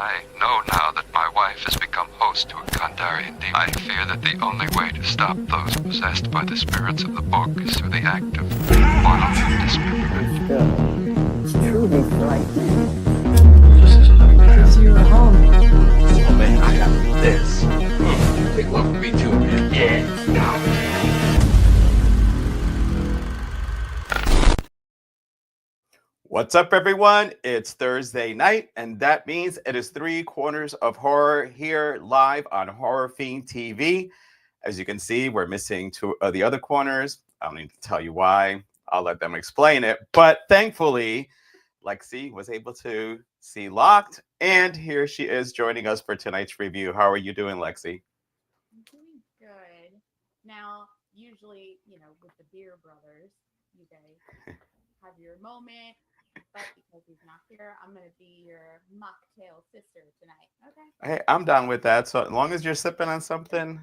I know now that my wife has become host to a Kandarian demon. I fear that the only way to stop those possessed by the spirits of the book is through the act of mortal dismemberment. Still, it's truly frightening. This is It's your home. oh man, I got this. Take one for me too, man. Yeah, now. What's up, everyone? It's Thursday night, and that means it is 3 Corners of Horror here live on Horror Fiend TV. As you can see, we're missing 2 of the other corners. I don't need to tell you why. I'll let them explain it. But thankfully, Lexi was able to see Locked, and here she is joining us for tonight's review. How are you doing, Lexi? I'm doing good. Now, usually, with the Beer Brothers, you guys have your moment. But because he's not here, I'm going to be your mocktail sister tonight. Okay? Hey, I'm down with that. So as long as you're sipping on something.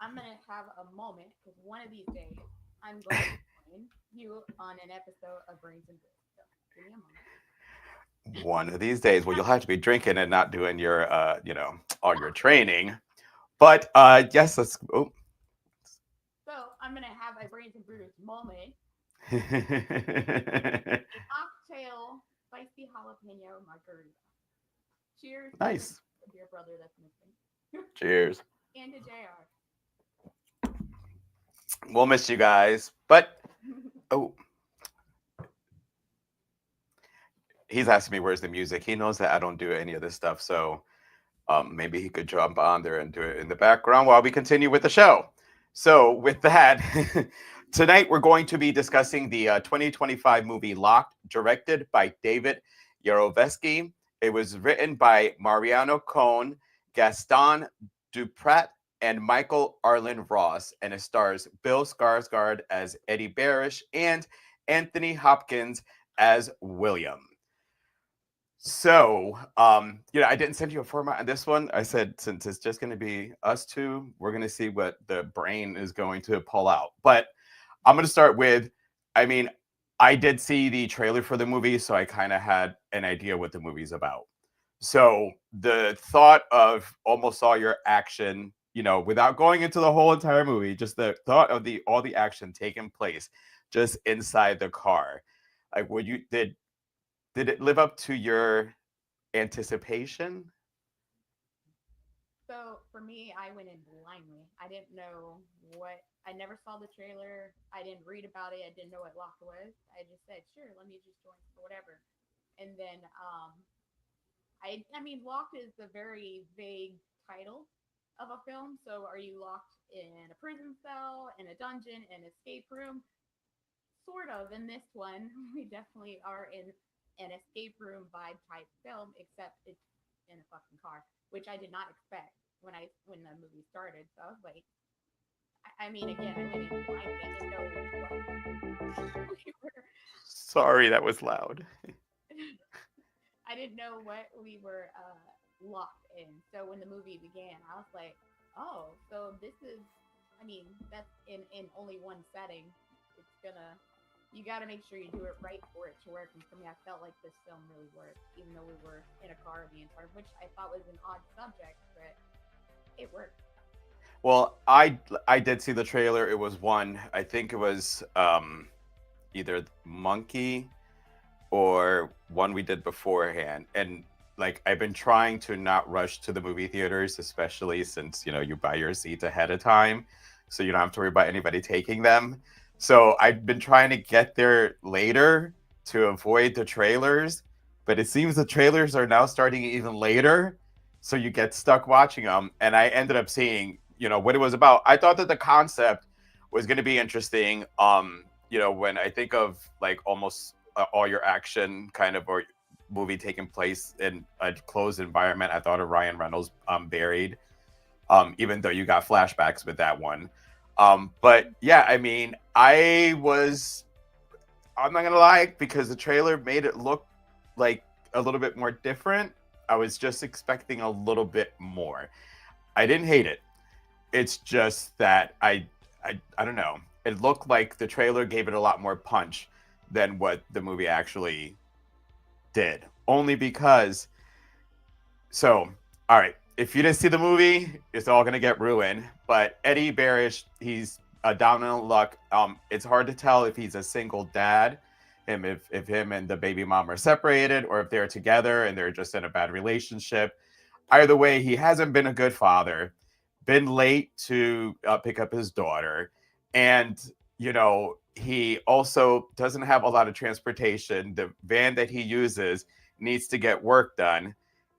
I'm going to have a moment because one of these days, I'm going to join you on an episode of Brains and Brews. So give me a moment. One of these days. Well, you'll have to be drinking and not doing your, all your training. But yes, let's. Oh. So I'm going to have a Brains and Brews moment. Nice. Cocktail spicy jalapeno margarita. Cheers. Nice. To the Beer Brother that's missing. Cheers. And to JR. We'll miss you guys. But, oh. He's asking me where's the music. He knows that I don't do any of this stuff. So maybe he could jump on there and do it in the background while we continue with the show. So with that, tonight we're going to be discussing the 2025 movie Locked, directed by David Yarovesky. It was written by Mariano Cohn, Gaston Duprat, and Michael Arlen Ross, and it stars Bill Skarsgard as Eddie Barish and Anthony Hopkins as William. So, I didn't send you a format on this one. I said, since it's just going to be us two, we're going to see what the brain is going to pull out. But I'm going to start with, I did see the trailer for the movie, so I kind of had an idea what the movie's about. So the thought of almost all your action, without going into the whole entire movie, just the thought of all the action taking place just inside the car. Like, did it live up to your anticipation? So for me, I went in blindly. I didn't know I never saw the trailer. I didn't read about it. I didn't know what Locked was. I just said, sure, let me just join for whatever. And then, Locked is a very vague title of a film. So are you locked in a prison cell, in a dungeon, an escape room? Sort of. In this one, we definitely are in an escape room vibe type film, except it's in a fucking car, which I did not expect when the movie started. So I was like, again, I went in blind. I didn't know what we were. Sorry, that was loud. I didn't know what we were locked in. So when the movie began, I was like, oh, so this is, that's in only one setting. You got to make sure you do it right for it to work. And for me, I felt like this film really worked, even though we were in a car the entire, which I thought was an odd subject, but it worked. Well, I did see the trailer. It was one, I think it was either Monkey or one we did beforehand. And I've been trying to not rush to the movie theaters, especially since, you buy your seats ahead of time. So you don't have to worry about anybody taking them. So I've been trying to get there later to avoid the trailers, but it seems the trailers are now starting even later. So you get stuck watching them. And I ended up seeing, what it was about. I thought that the concept was going to be interesting. When I think of almost all your action kind of or movie taking place in a closed environment, I thought of Ryan Reynolds Buried, even though you got flashbacks with that one. But yeah, I'm not gonna lie, because the trailer made it look like a little bit more different. I was just expecting a little bit more. I didn't hate it. It's just that I don't know. It looked like the trailer gave it a lot more punch than what the movie actually did. Only because So, all right, if you didn't see the movie, it's all gonna get ruined. But Eddie Barish, he's down on luck. It's hard to tell if he's a single dad, if him and the baby mom are separated, or if they're together and they're just in a bad relationship. Either way, he hasn't been a good father, been late to pick up his daughter, and he also doesn't have a lot of transportation. The van that he uses needs to get work done,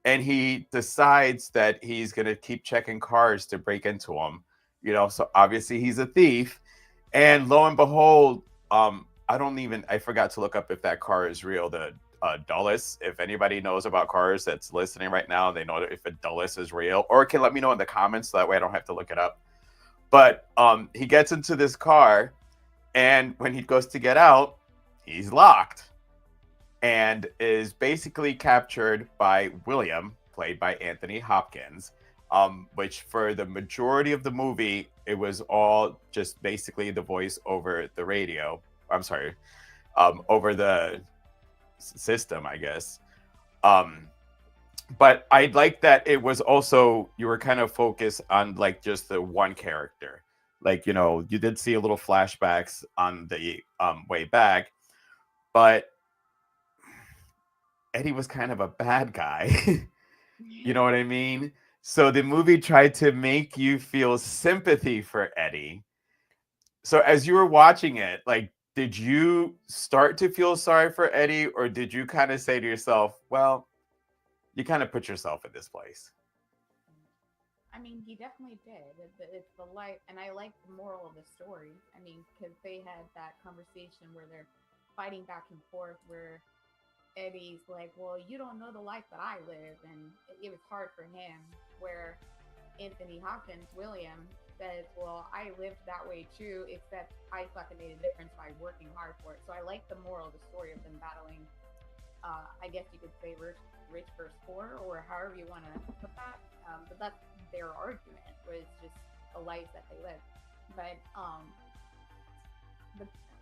and he decides that he's going to keep checking cars to break into them. So obviously he's a thief, and lo and behold, I forgot to look up if that car is real. The Dulles. If anybody knows about cars that's listening right now, they know if a Dulles is real, or can let me know in the comments so that way I don't have to look it up. But he gets into this car, and when he goes to get out, he's locked and is basically captured by William, played by Anthony Hopkins, which for the majority of the movie, it was all just basically the voice over the radio. I'm sorry, over the system, I guess. But I like that it was also, you were kind of focused on like just the one character. Like, you did see a little flashbacks on the way back, but Eddie was kind of a bad guy. You know what I mean? So the movie tried to make you feel sympathy for Eddie. So as you were watching it, like, did you start to feel sorry for Eddie, or did you kind of say to yourself, well, you kind of put yourself in this place? I mean, he definitely did. It's the life, and I like the moral of the story. I mean, because they had that conversation where they're fighting back and forth, where Eddie's like, "Well, you don't know the life that I live," and it was hard for him. Where Anthony Hopkins, William, says, "Well, I lived that way too, except I fucking made a difference by working hard for it." So I like the moral of the story of them battling. I guess you could say rich versus poor, or however you want to put that. But that's their argument, was just the life that they live. But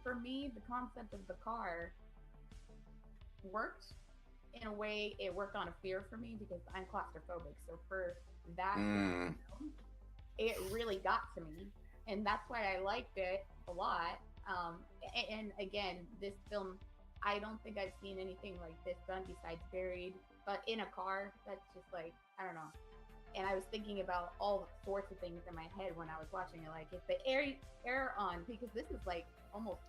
for me, the concept of the car worked in a way. It worked on a fear for me because I'm claustrophobic. So for that, it really got to me, and that's why I liked it a lot. And again, this film, I don't think I've seen anything like this done besides Buried, but in a car. That's just like, I don't know. And I was thinking about all sorts of things in my head when I was watching it, like if the air on, because this is like almost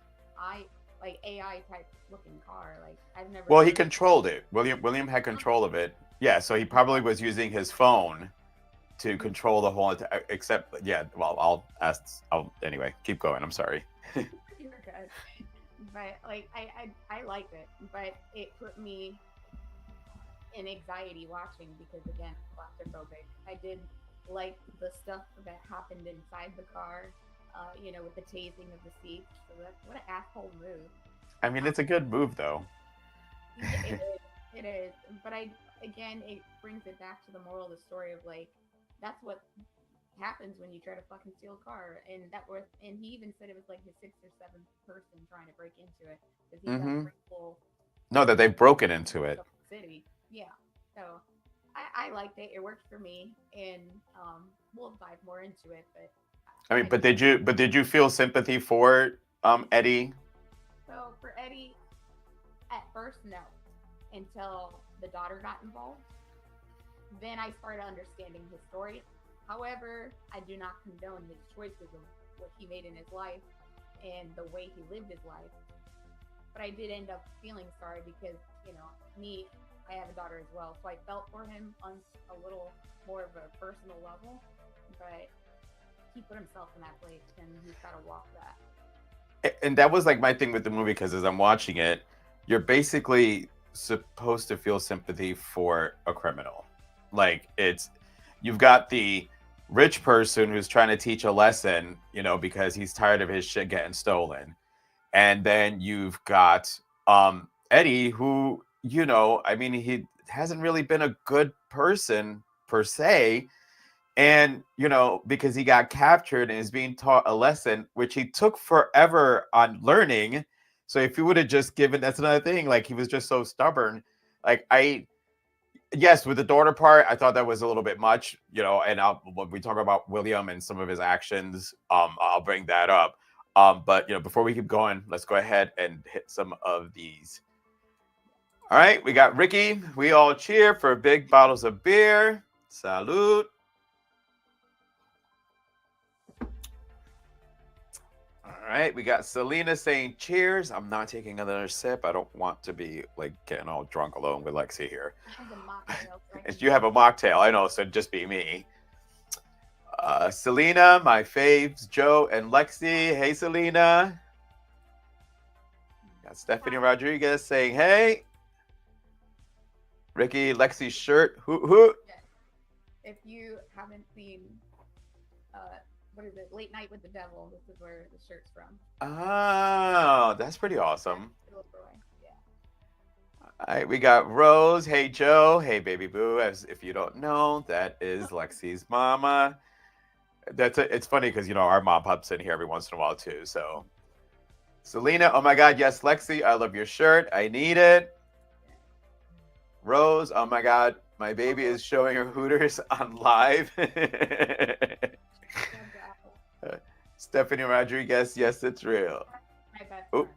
AI type looking car. Like I've never. Well, he controlled it. William had control of it. Yeah, so he probably was using his phone to control the whole. Except, yeah. Well, anyway. Keep going. I'm sorry. You're good. But like I liked it, but it put me in anxiety watching because again, claustrophobic. I did like the stuff that happened inside the car, with the tasing of the seats. So what an asshole move. I mean, it's a good move though. It is. But it brings it back to the moral of the story of like, that's what happens when you try to fucking steal a car. And he even said it was like his sixth or seventh person trying to break into it because he's got a full. No, that they've broken into it. City. Yeah. So I liked it. It worked for me, and we'll dive more into it. But I mean, did you feel sympathy for Eddie? So for Eddie, at first, no, until the daughter got involved. Then I started understanding his story. However, I do not condone his choices of what he made in his life and the way he lived his life. But I did end up feeling sorry because, I have a daughter as well. So I felt for him on a little more of a personal level. But he put himself in that place and he's got to walk that. And that was like my thing with the movie, because as I'm watching it, you're basically supposed to feel sympathy for a criminal. Like you've got the rich person who's trying to teach a lesson, because he's tired of his shit getting stolen. And then you've got Eddie, who, I mean, he hasn't really been a good person per se. And, because he got captured and is being taught a lesson, which he took forever on learning. So if he would have just given, that's another thing, like he was just so stubborn. Like yes, with the daughter part, I thought that was a little bit much, and when we talk about William and some of his actions, I'll bring that up. But before we keep going, let's go ahead and hit some of these. All right, we got Ricky. We all cheer for big bottles of beer. Salute. All right, we got Selena saying cheers. I'm not taking another sip. I don't want to be like getting all drunk alone with Lexi here. You have a mocktail, I know, so just be me. Selena, my faves, Joe and Lexi. Hey, Selena. Got Stephanie Rodriguez saying hey. Ricky, Lexi's shirt. Hoot. If you haven't seen what is it, Late Night with the Devil, this is where the shirt's from. Oh, that's pretty awesome. Yeah. All right, we got Rose. Hey, Joe. Hey, baby boo. As if you don't know, that is Lexi's mama. It's funny because our mom pops in here every once in a while too. So, Selena, oh my God, yes, Lexi, I love your shirt. I need it. Rose, oh my God, my baby is showing her Hooters on live. Stephanie Rodriguez, yes, it's real. My best Oh, friend.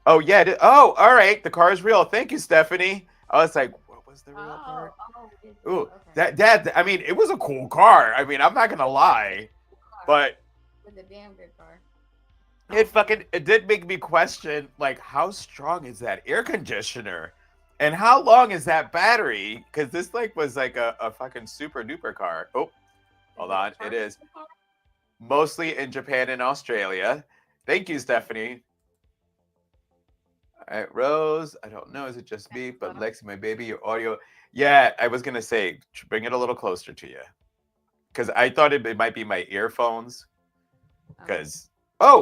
oh yeah. Oh, all right. The car is real. Thank you, Stephanie. I was like, what was the real part? Ooh, Okay. that. I mean, it was a cool car. I mean, I'm not gonna lie, but With a damn good car. it did make me question, like, how strong is that air conditioner, and how long is that battery? Because this was like a fucking super duper car. Oh, hold on, it is. Mostly in Japan and Australia. Thank you, Stephanie. All right, Rose. I don't know. Is it just me? But Lexi, my baby, your audio. Yeah, I was gonna say, bring it a little closer to you, because I thought it might be my earphones. Because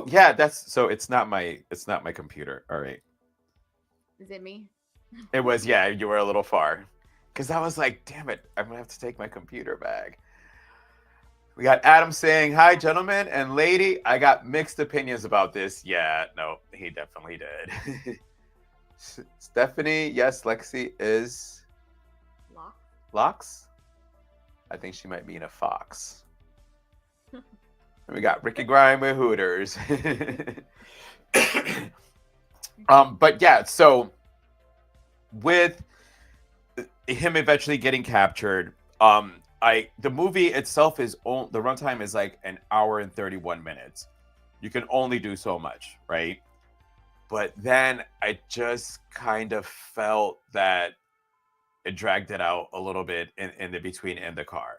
yeah, it's not my computer. All right. Is it me? It was, yeah. You were a little far, because I was like, damn it, I'm gonna have to take my computer bag. We got Adam saying, hi, gentlemen and lady. I got mixed opinions about this. Yeah, no, he definitely did. Stephanie, yes, Lexi is... Locks? I think she might mean a fox. We got Ricky Grime with Hooters. But yeah, so with him eventually getting captured, the movie itself the runtime is like an hour and 31 minutes. You can only do so much, right? But then I just kind of felt that it dragged it out a little bit in the between in the car.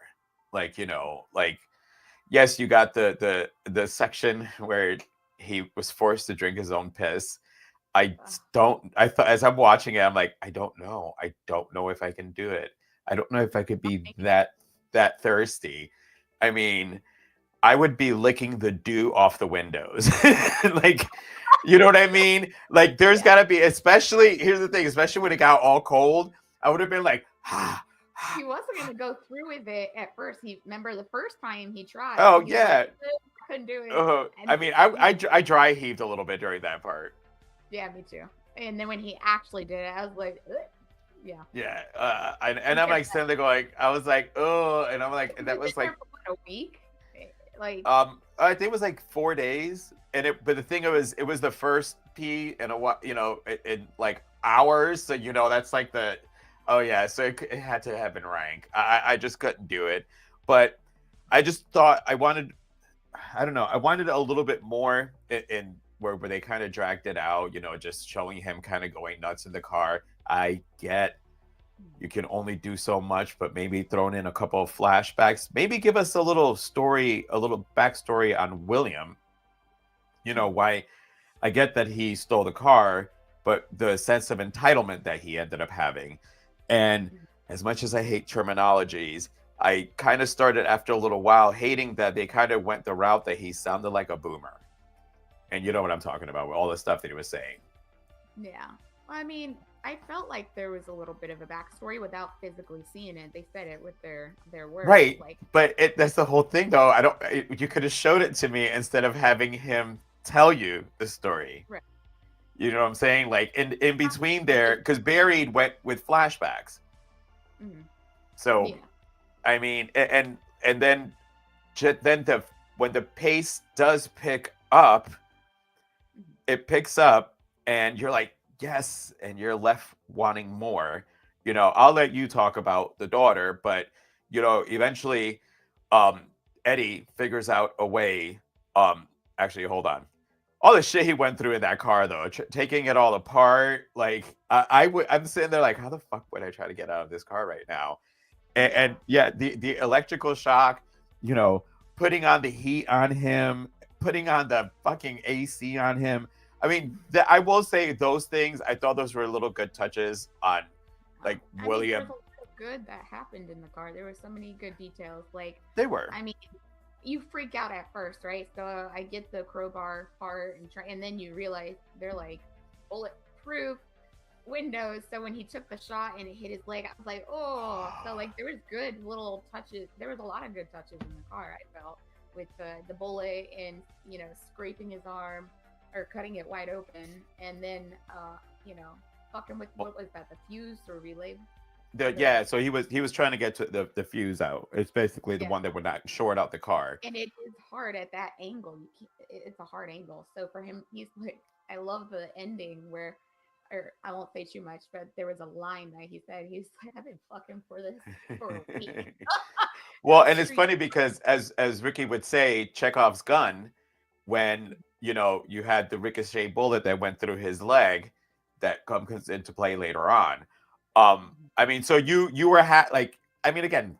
Yes, you got the section where he was forced to drink his own piss. I thought, as I'm watching it, I'm like, I don't know if I can do it. I don't know if I could be that thirsty. I mean, I would be licking the dew off the windows. You know what I mean? Like, there's got to be, here's the thing, especially when it got all cold, I would have been like, He wasn't going to go through with it at first. Remember the first time he tried. Oh, yeah. Couldn't do it. I mean, I dry heaved a little bit during that part. Yeah, me too. And then when he actually did it, I was like, ugh. Yeah. Yeah. And I'm like sitting there going, I was like, oh, and I'm like, and that was like a week. Like, I think it was like 4 days, but the thing it was the first pee in in like hours, so that's like so it had to have been rank. I just couldn't do it, but I just thought I wanted a little bit more in where they kind of dragged it out, just showing him kind of going nuts in the car. I get you can only do so much, but maybe throwing in a couple of flashbacks, maybe give us a little backstory on William. Why I get that he stole the car, but the sense of entitlement that he ended up having. And as much as I hate terminologies, I kind of started after a little while hating that they kind of went the route that he sounded like a boomer. And you know what I'm talking about with all the stuff that he was saying. Yeah. I mean, I felt like there was a little bit of a backstory without physically seeing it. They said it with their words. Right. But that's the whole thing, though. You could have showed it to me instead of having him tell you the story. Right. You know what I'm saying? Like in between there, because Buried went with flashbacks. Mm-hmm. So, Yeah. I mean, and then when the pace does pick up, it picks up, and you're like, yes, and you're left wanting more. I'll let you talk about the daughter, but eventually, um, Eddie figures out a way. Actually, hold on. All the shit he went through in that car, though, taking it all apart, like I'm sitting there like, how the fuck would I try to get out of this car right now? And yeah, the electrical shock, you know, putting on the heat on him, putting on the fucking AC on him. I mean, I will say those things. I thought those were little good touches on, like, I mean, there William. was a lot of good that happened in the car. There were so many good details. Like, They were. I mean, you freak out at first, right? So I get the crowbar part, and then you realize they're like bulletproof windows. So when he took the shot and it hit his leg, I was like, oh. So like there was good little touches. There was a lot of good touches in the car. I felt with the bullet and scraping his arm or cutting it wide open, and then fucking with what was that? The fuse or relay? Yeah, so he was trying to get to the fuse out. It's basically the one that would not short out the car. And it is hard at that angle. It's a hard angle. So for him, he's like, I love the ending where, or I won't say too much, but there was a line that he said, he's like, I've been fucking for this for a week. Well, and it's funny because as Ricky would say, Chekhov's gun, when you had the ricochet bullet that went through his leg, that comes into play later on. I mean, so you were like, I mean, again,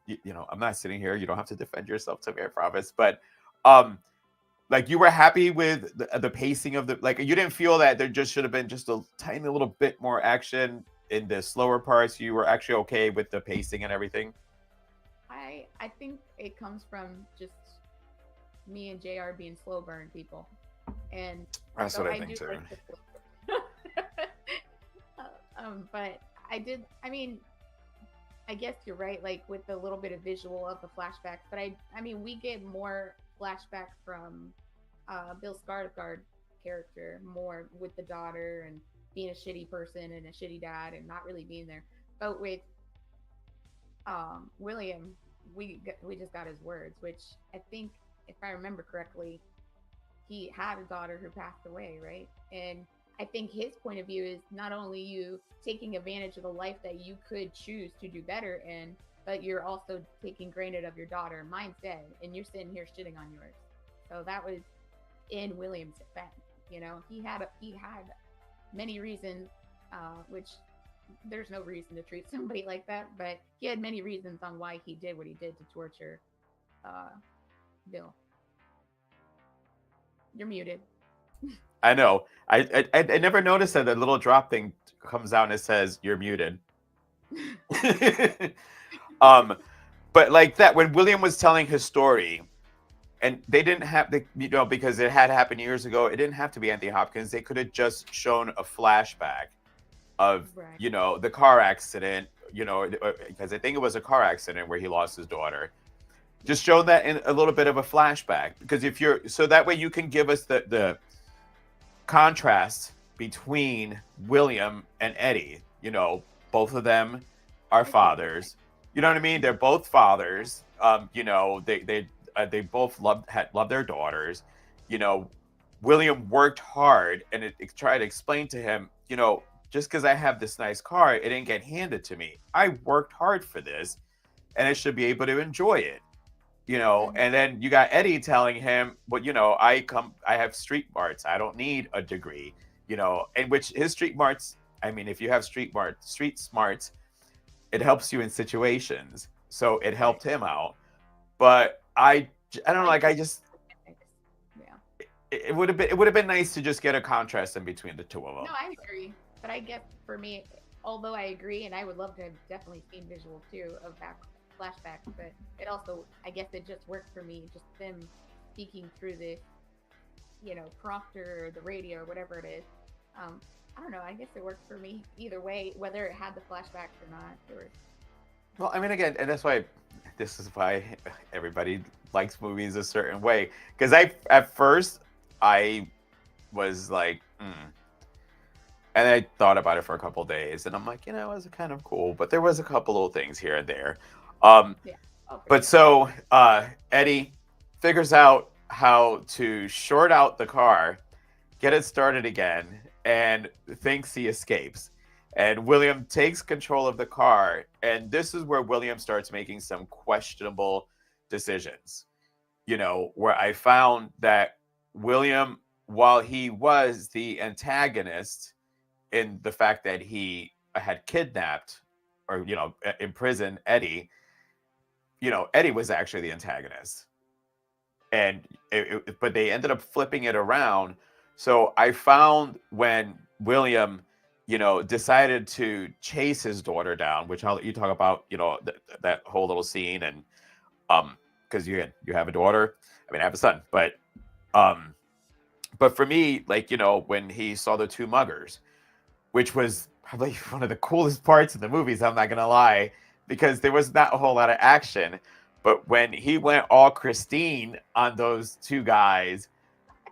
I'm not sitting here. You don't have to defend yourself to me, I promise. But like, you were happy with the pacing of like, you didn't feel that there just should have been just a tiny little bit more action in the slower parts. You were actually okay with the pacing and everything. I think it comes from just me and JR being slow burn people, and that's so what I think too. But I mean, I guess you're right, like with the little bit of visual of the flashbacks, but I mean, we get more flashbacks from Bill Skarsgard character, more with the daughter and being a shitty person and a shitty dad and not really being there. But with William, we just got his words, which I think, if I remember correctly, he had a daughter who passed away, right? And I think his point of view is not only you taking advantage of the life that you could choose to do better in, but you're also taking granted of your daughter. Mine's dead, and you're sitting here shitting on yours. So that was in William's defense. He had many reasons, which there's no reason to treat somebody like that, but he had many reasons on why he did what he did to torture Bill. You're muted. I know. I never noticed that the little drop thing comes out and it says you're muted. But like that, when William was telling his story, and they didn't have the, because it had happened years ago, it didn't have to be Anthony Hopkins. They could have just shown a flashback of, right. The car accident, because I think it was a car accident where he lost his daughter. Just show that in a little bit of a flashback, because so that way you can give us the contrast between William and Eddie. Both of them are fathers. You know what I mean? They're both fathers. They both loved their daughters. William worked hard, and it tried to explain to him, just because I have this nice car, it didn't get handed to me. I worked hard for this, and I should be able to enjoy it. And then you got Eddie telling him, well, I have street smarts. I don't need a degree, and which his street smarts, I mean, if you have street smarts, it helps you in situations. So it helped him out. But I don't know, like, it would have been nice to just get a contrast in between the two of them. No, I agree. But I guess for me, although I agree, and I would love to have definitely seen visual too of flashbacks, but it also, I guess it just worked for me, just them speaking through the prompter or the radio or whatever it is. I don't know, I guess it worked for me either way, whether it had the flashbacks or not. Well, I mean, again, and this is why everybody likes movies a certain way, because at first I was like, and I thought about it for a couple of days, and I'm like, it was kind of cool, but there was a couple of things here and there. Yeah. Oh, for But sure. so Eddie figures out how to short out the car, get it started again, and thinks he escapes. And William takes control of the car, and this is where William starts making some questionable decisions. Where I found that William, while he was the antagonist in the fact that he had kidnapped or imprisoned Eddie, Eddie was actually the antagonist, and but they ended up flipping it around. So I found when William, decided to chase his daughter down, which I'll let you talk about, that whole little scene, and because you have a daughter, I mean I have a son, um, but for me, like when he saw the two muggers, which was probably one of the coolest parts of the movies, I'm not gonna lie, because there was not a whole lot of action. But when he went all Christine on those two guys,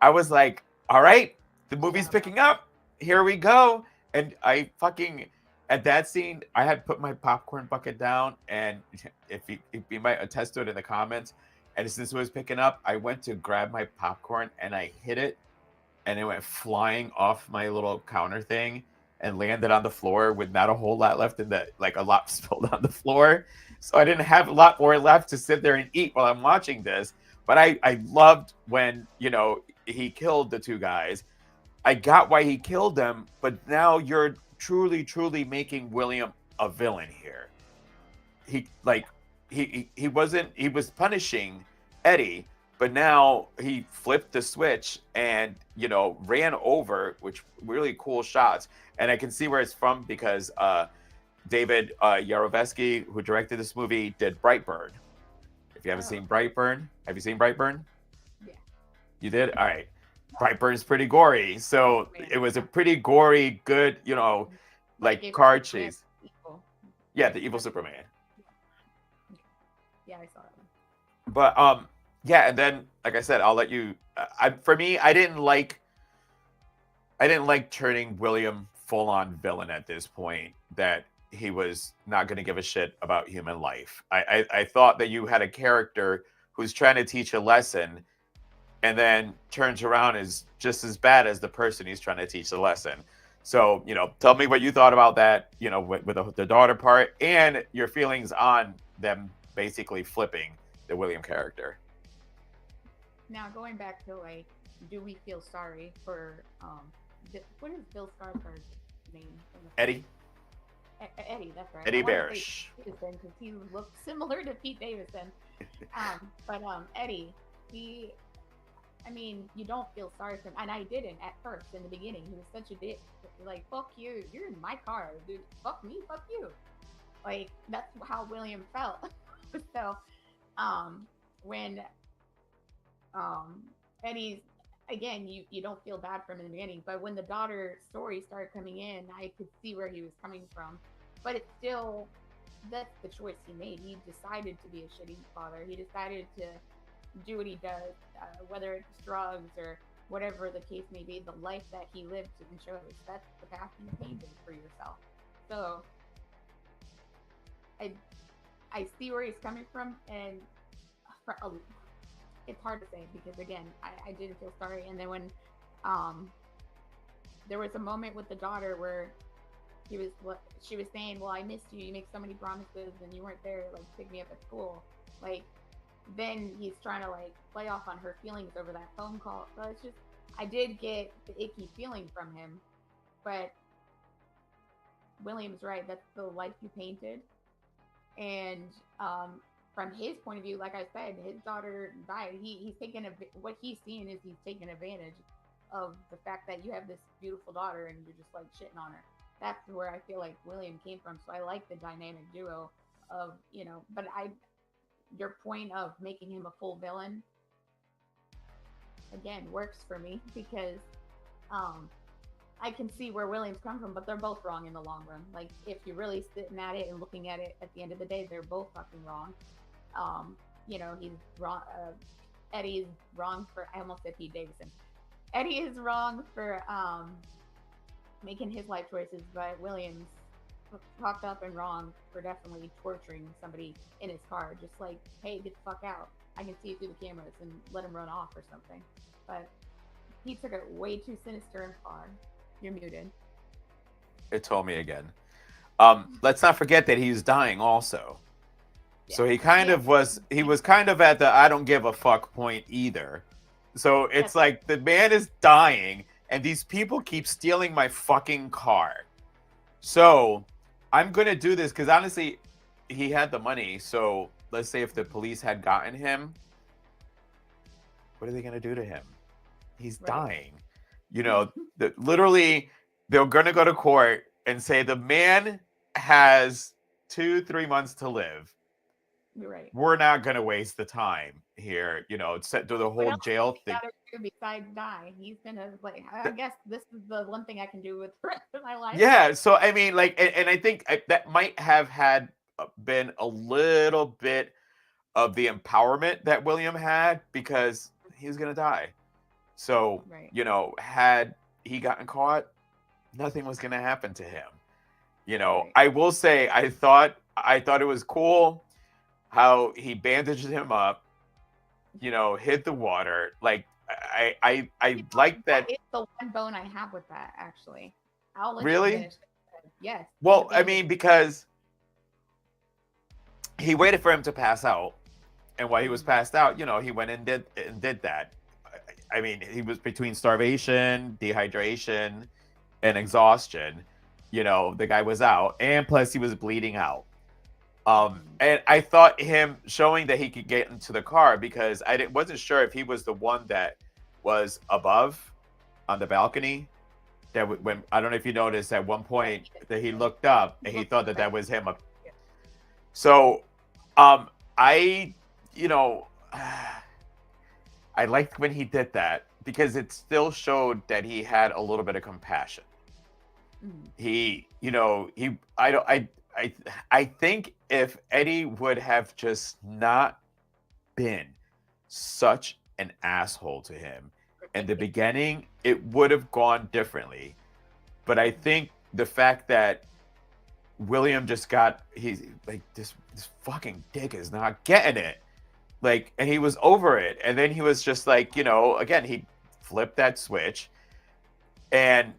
I was like, all right, the movie's picking up. Here we go. And I fucking, at that scene, I had put my popcorn bucket down. And if you might attest to it in the comments, and since it was picking up, I went to grab my popcorn and I hit it, and it went flying off my little counter thing and landed on the floor with not a whole lot left in the, like a lot spilled on the floor. So I didn't have a lot more left to sit there and eat while I'm watching this. But I loved when, he killed the two guys. I got why he killed them, but now you're truly, truly making William a villain here. He like he wasn't, he was punishing Eddie, but now he flipped the switch and ran over, which really cool shots. And I can see where it's from because David Yarovesky, who directed this movie, did Brightburn. If you haven't seen Brightburn, have you seen Brightburn? Yeah. You did? All right. Brightburn's pretty gory, so it was a pretty gory, good, like car chase. Evil. Yeah, the evil Superman. Yeah, I saw that one. But yeah, and then like I said, I'll let you. For me, I didn't like turning William full on villain at this point. That he was not going to give a shit about human life. I thought that you had a character who's trying to teach a lesson, and then turns around is just as bad as the person he's trying to teach the lesson. So, tell me what you thought about that, with the daughter part and your feelings on them basically flipping the William character. Now going back to like, do we feel sorry for what is Bill Skarsgard's name? Eddie? Eddie, that's right. Eddie Barish. Because he looks similar to Pete Davidson. But Eddie, you don't feel sorry for him. And I didn't at first in the beginning. He was such a dick. Like, fuck you. You're in my car, dude. Fuck me, fuck you. Like, that's how William felt. So, when Eddie's, again, you don't feel bad for him in the beginning, but when the daughter story started coming in, I could see where he was coming from. But it's still, that's the choice he made. He decided to be a shitty father. He decided to do what he does, whether it's drugs or whatever the case may be. The life that he lived and chose, that's the path you painted for yourself. So I see where he's coming from, and it's hard to say because again, I didn't feel sorry. And then when there was a moment with the daughter where she was saying, well, I missed you, you make so many promises and you weren't there, like pick me up at school, like then he's trying to like play off on her feelings over that phone call. So it's just, I did get the icky feeling from him, but William's right, that's the life you painted. And from his point of view, like I said, his daughter died. He's taken what he's seeing is he's taking advantage of the fact that you have this beautiful daughter and you're just like shitting on her. That's where I feel like William came from. So I like the dynamic duo of, but your point of making him a full villain again works for me because I can see where Williams come from, but they're both wrong in the long run. Like if you're really sitting at it and looking at it at the end of the day, they're both fucking wrong. He's wrong. Eddie's wrong for, I almost said Pete Davidson. Eddie is wrong for making his life choices, but Williams fucked up and wrong for definitely torturing somebody in his car. Just like, hey, get the fuck out. I can see you through the cameras and let him run off or something. But he took it way too sinister and far. You're muted. It told me again. Let's not forget that he's dying also. So he kind of was, he was kind of at the I don't give a fuck point either. So it's like the man is dying and these people keep stealing my fucking car. So I'm going to do this because honestly, he had the money. So let's say if the police had gotten him, what are they going to do to him? He's dying. You know, literally, they're going to go to court and say the man has 2-3 months to live. You're right. We're not going to waste the time here, you know, set to the whole jail thing. Besides die, he's gonna like. I guess this is the one thing I can do with the rest of my life. Yeah, so I mean, like, and I think that might have had been a little bit of the empowerment that William had because he's gonna die. So you know, had he gotten caught, nothing was gonna happen to him. You know, I will say, I thought it was cool how he bandaged him up. You know, hit the water like. I like that. It's the one bone I have with that, actually. I'll let really? You finish. Yes. Well, I mean, because he waited for him to pass out, and while he was passed out, you know, he went and did that. I mean, he was between starvation, dehydration, and exhaustion. You know, the guy was out, and plus he was bleeding out. And I thought him showing that he could get into the car because wasn't sure if he was the one that was above on the balcony. That when I don't know if you noticed at one point that he looked up and he thought that was him up. So, I liked when he did that because it still showed that he had a little bit of compassion. I think if Eddie would have just not been such an asshole to him in the beginning, it would have gone differently. But I think the fact that William just he's like, this fucking dick is not getting it. Like, and he was over it. And then he was just like, you know, again, he flipped that switch. And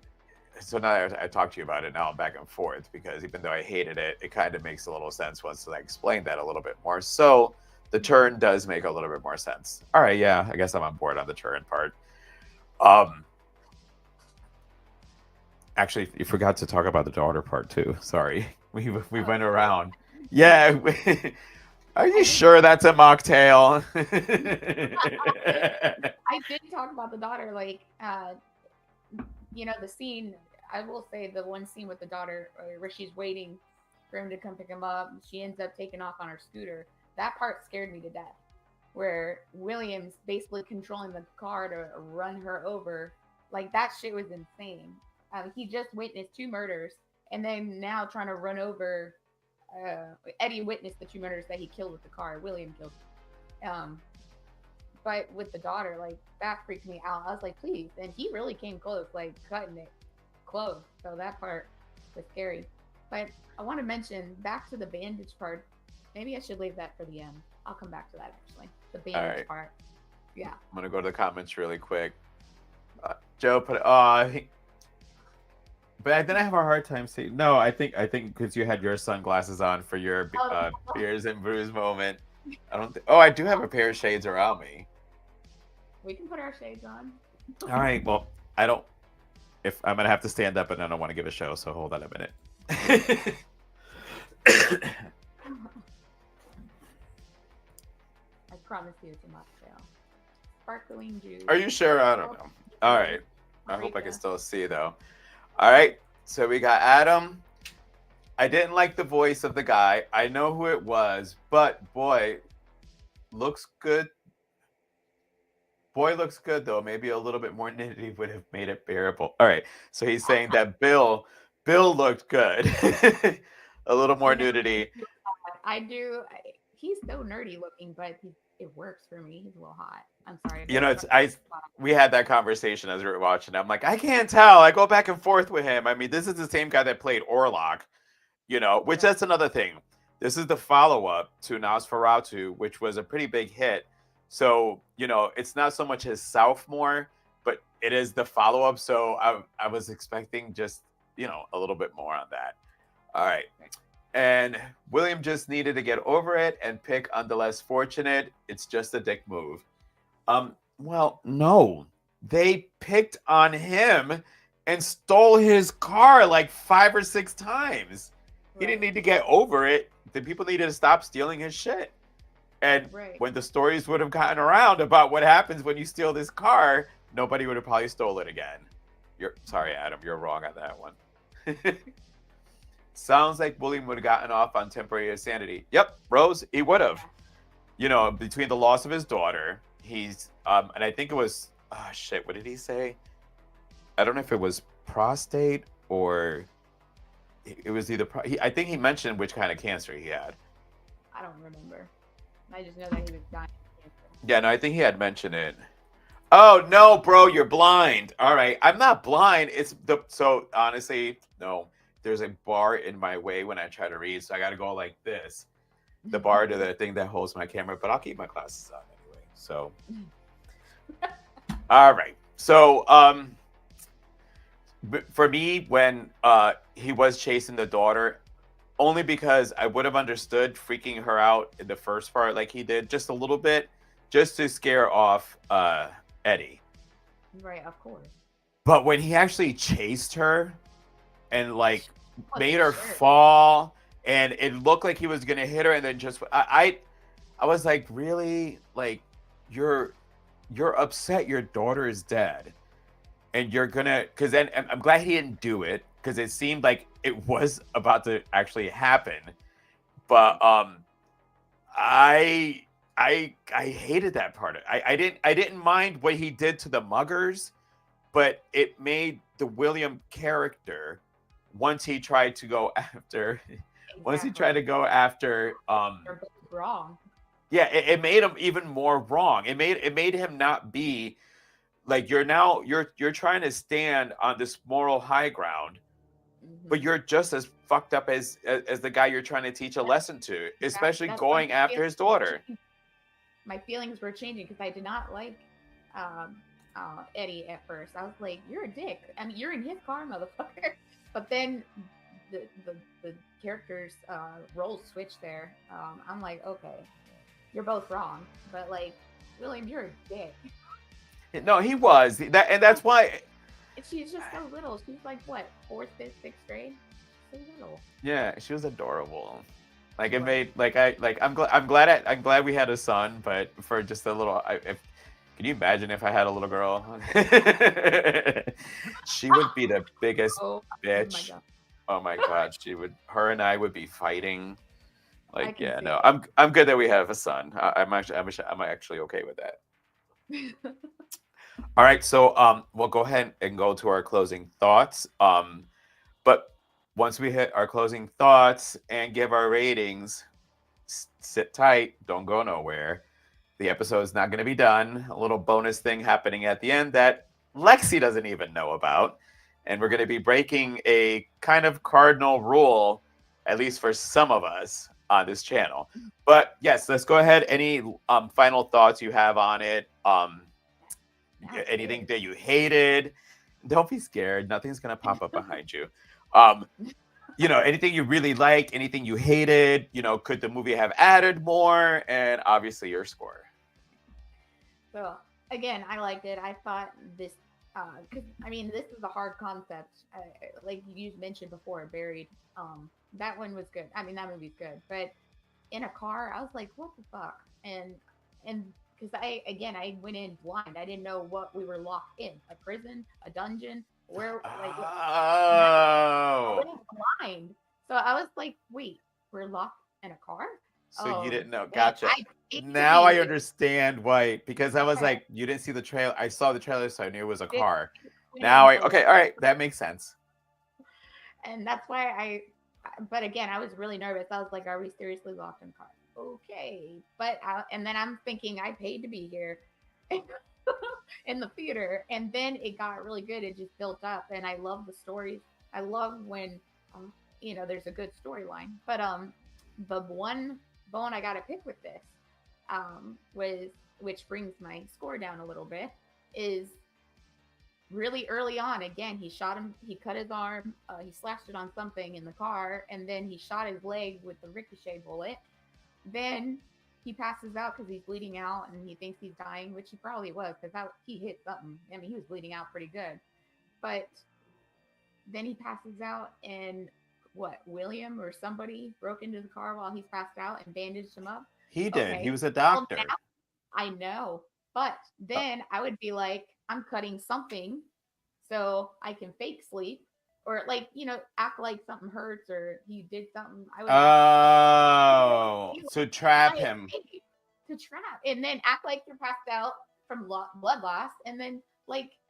so now I talked to you about it. Now I'm back and forth because even though I hated it, it kind of makes a little sense once I explain that a little bit more. So the turn does make a little bit more sense. All right, yeah, I guess I'm on board on the turn part. Actually, you forgot to talk about the daughter part too. Sorry, we went around. Yeah, are you sure that's a mocktail? I did talk about the daughter, like, you know, the scene. I will say the one scene with the daughter where she's waiting for him to come pick him up. She ends up taking off on her scooter. That part scared me to death. Where William's basically controlling the car to run her over. Like, that shit was insane. He just witnessed 2 murders and then now trying to run over. Eddie witnessed the 2 murders that he killed with the car. William killed. But with the daughter, like, that freaked me out. I was like, please. And he really came close, like cutting it close. So that part was scary. But I want to mention back to the bandage part. Maybe I should leave that for the end. I'll come back to that actually. The bandage part. Yeah. I'm gonna go to the comments really quick. Joe put but then I have a hard time seeing. No, I think because you had your sunglasses on for your Beers and Brews moment. I don't think. Oh, I do have a pair of shades around me. We can put our shades on. All right. Well, I don't. If I'm gonna have to stand up, and I don't want to give a show, so hold on a minute. I promise you it's a mocktail. Sparkling juice. Are you sure? I don't know. All right. I hope I can still see though. All right. So we got Adam. I didn't like the voice of the guy. I know who it was, but boy, looks good. Boy looks good though. Maybe a little bit more nudity would have made it bearable. All right. So he's saying that Bill looked good. A little more nudity. I do. He's so nerdy looking, but it works for me. He's a little hot. I'm sorry. You know, we had that conversation as we were watching. I'm like, I can't tell. I go back and forth with him. I mean, this is the same guy that played Orlok You know, which that's another thing. This is the follow-up to Nosferatu, which was a pretty big hit. So, you know, it's not so much his sophomore, but it is the follow-up. So I was expecting just, you know, a little bit more on that. All right. And William just needed to get over it and pick on the less fortunate. It's just a dick move. Well, no. They picked on him and stole his car like 5 or 6 times. He didn't need to get over it. The people needed to stop stealing his shit. And when the stories would have gotten around about what happens when you steal this car, nobody would have probably stole it again. Sorry, Adam, you're wrong on that one. Sounds like William would have gotten off on temporary insanity. Yep, Rose, he would have. You know, between the loss of his daughter, he's and I think it was what did he say? I don't know if it was prostate or it was either. I think he mentioned which kind of cancer he had. I don't remember. I just know that he was dying of cancer. Yeah, no, I think he had mentioned it. Oh no, bro, you're blind. All right, I'm not blind. So honestly, no. There's a bar in my way when I try to read, so I got to go like this. The bar to the thing that holds my camera, but I'll keep my glasses on anyway. So, all right. So, for me, when he was chasing the daughter, only because I would have understood freaking her out in the first part, like he did, just a little bit, just to scare off Eddie. Right, of course. But when he actually chased her and like made her fall, and it looked like he was gonna hit her, and then just I was like, really, like you're upset your daughter is dead, and you're gonna, because then I'm glad he didn't do it, because it seemed like it was about to actually happen, but I hated that part of it. I didn't mind what he did to the muggers, but it made the William character, once he tried to go after They're both wrong. Yeah, it made him even more wrong. It made him not be like, you're trying to stand on this moral high ground, but you're just as fucked up as the guy you're trying to teach a lesson to, especially going after his daughter. My feelings were changing because I did not like Eddie at first. I was like, you're a dick. I mean, you're in his car, motherfucker. But then the characters' roles switched there. I'm like, okay, you're both wrong, but like, William, you're a dick. No, he was and that's why. She's just so little. She's like what, 4th, 5th, 6th grade? So little. Yeah, she was adorable. Like it made I'm glad we had a son, but for just a little. Can you imagine if I had a little girl? She would be the biggest bitch. Oh my god, her and I would be fighing. Like, yeah, no, I'm good that we have a son. I'm actually okay with that. All right, so we'll go ahead and go to our closing thoughts. But once we hit our closing thoughts and give our ratings, sit tight, don't go nowhere. The episode is not going to be done. A little bonus thing happening at the end that Lexi doesn't even know about. And we're going to be breaking a kind of cardinal rule, at least for some of us on this channel. But yes, let's go ahead. Any final thoughts you have on it? Anything that you hated? Don't be scared. Nothing's going to pop up behind you. Anything you really liked, anything you hated, could the movie have added more? And obviously your score. So again, I liked it. I thought this, this is a hard concept. Like you mentioned before, Buried. That one was good. I mean, that movie's good. But in a car, I was like, what the fuck? And because I went in blind. I didn't know what we were locked in. A prison, a dungeon, where I went blind. So I was like, wait, we're locked in a car? So you didn't know. Gotcha. Now I understand why, because I was like, you didn't see the trailer. I saw the trailer, so I knew it was a car. Now okay, all right, that makes sense. And that's why but again, I was really nervous. I was like, are we seriously locked in a car? Okay. But and then I'm thinking, I paid to be here in the theater. And then it got really good. It just built up. And I love the stories. I love when there's a good storyline. But the one bone I got to pick with this was, which brings my score down a little bit, is really early on. Again, he shot him, he cut his arm, he slashed it on something in the car, and then he shot his leg with the ricochet bullet. Then he passes out because he's bleeding out and he thinks he's dying, which he probably was, because he hit something. I mean, he was bleeding out pretty good. But then he passes out, and William or somebody broke into the car while he's passed out and bandaged him up. He did. Okay. He was a doctor. Well, now, I know. But then I would be like, I'm cutting something so I can fake sleep, or act like something hurts or he did something. So trap him. To trap, and then act like you're passed out from blood loss, and then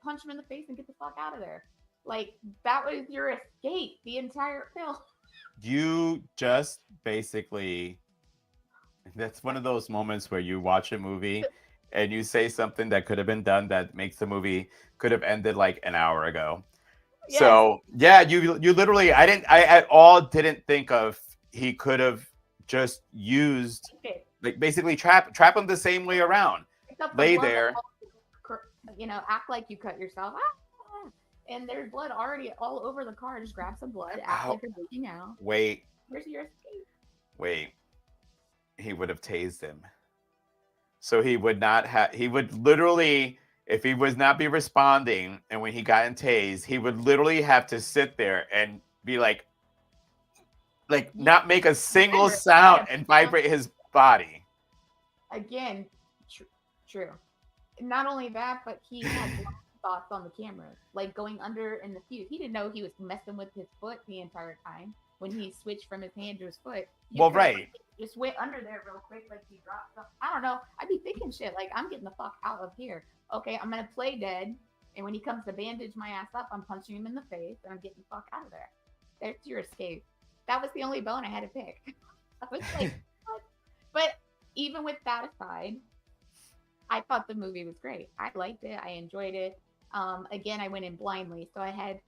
punch him in the face and get the fuck out of there. That was your escape the entire film. You just basically, that's one of those moments where you watch a movie and you say something that could have been done that makes the movie could have ended an hour ago. Yes. So yeah, you literally, I at all didn't think of, he could have just used basically trap him the same way around. Lay there. Act like you cut yourself. And there's blood already all over the car. Just grab some blood. Act like you're bleeding out. Wait. Where's your escape? Wait. He would have tased him. So he would not have, he would literally, if he was not be responding, and when he got in tased, he would literally have to sit there and be not make a single sound and vibrate his body. Again, true. Not only that, but he had thoughts on the camera, going under in the fuse. He didn't know he was messing with his foot the entire time when he switched from his hand to his foot. Right. Just went under there real quick, he dropped something. I don't know. I'd be thinking shit I'm getting the fuck out of here. Okay, I'm gonna play dead, and when he comes to bandage my ass up, I'm punching him in the face, and I'm getting the fuck out of there. There's your escape. That was the only bone I had to pick. I was like, what? But even with that aside, I thought the movie was great. I liked it. I enjoyed it. Again, I went in blindly, so I had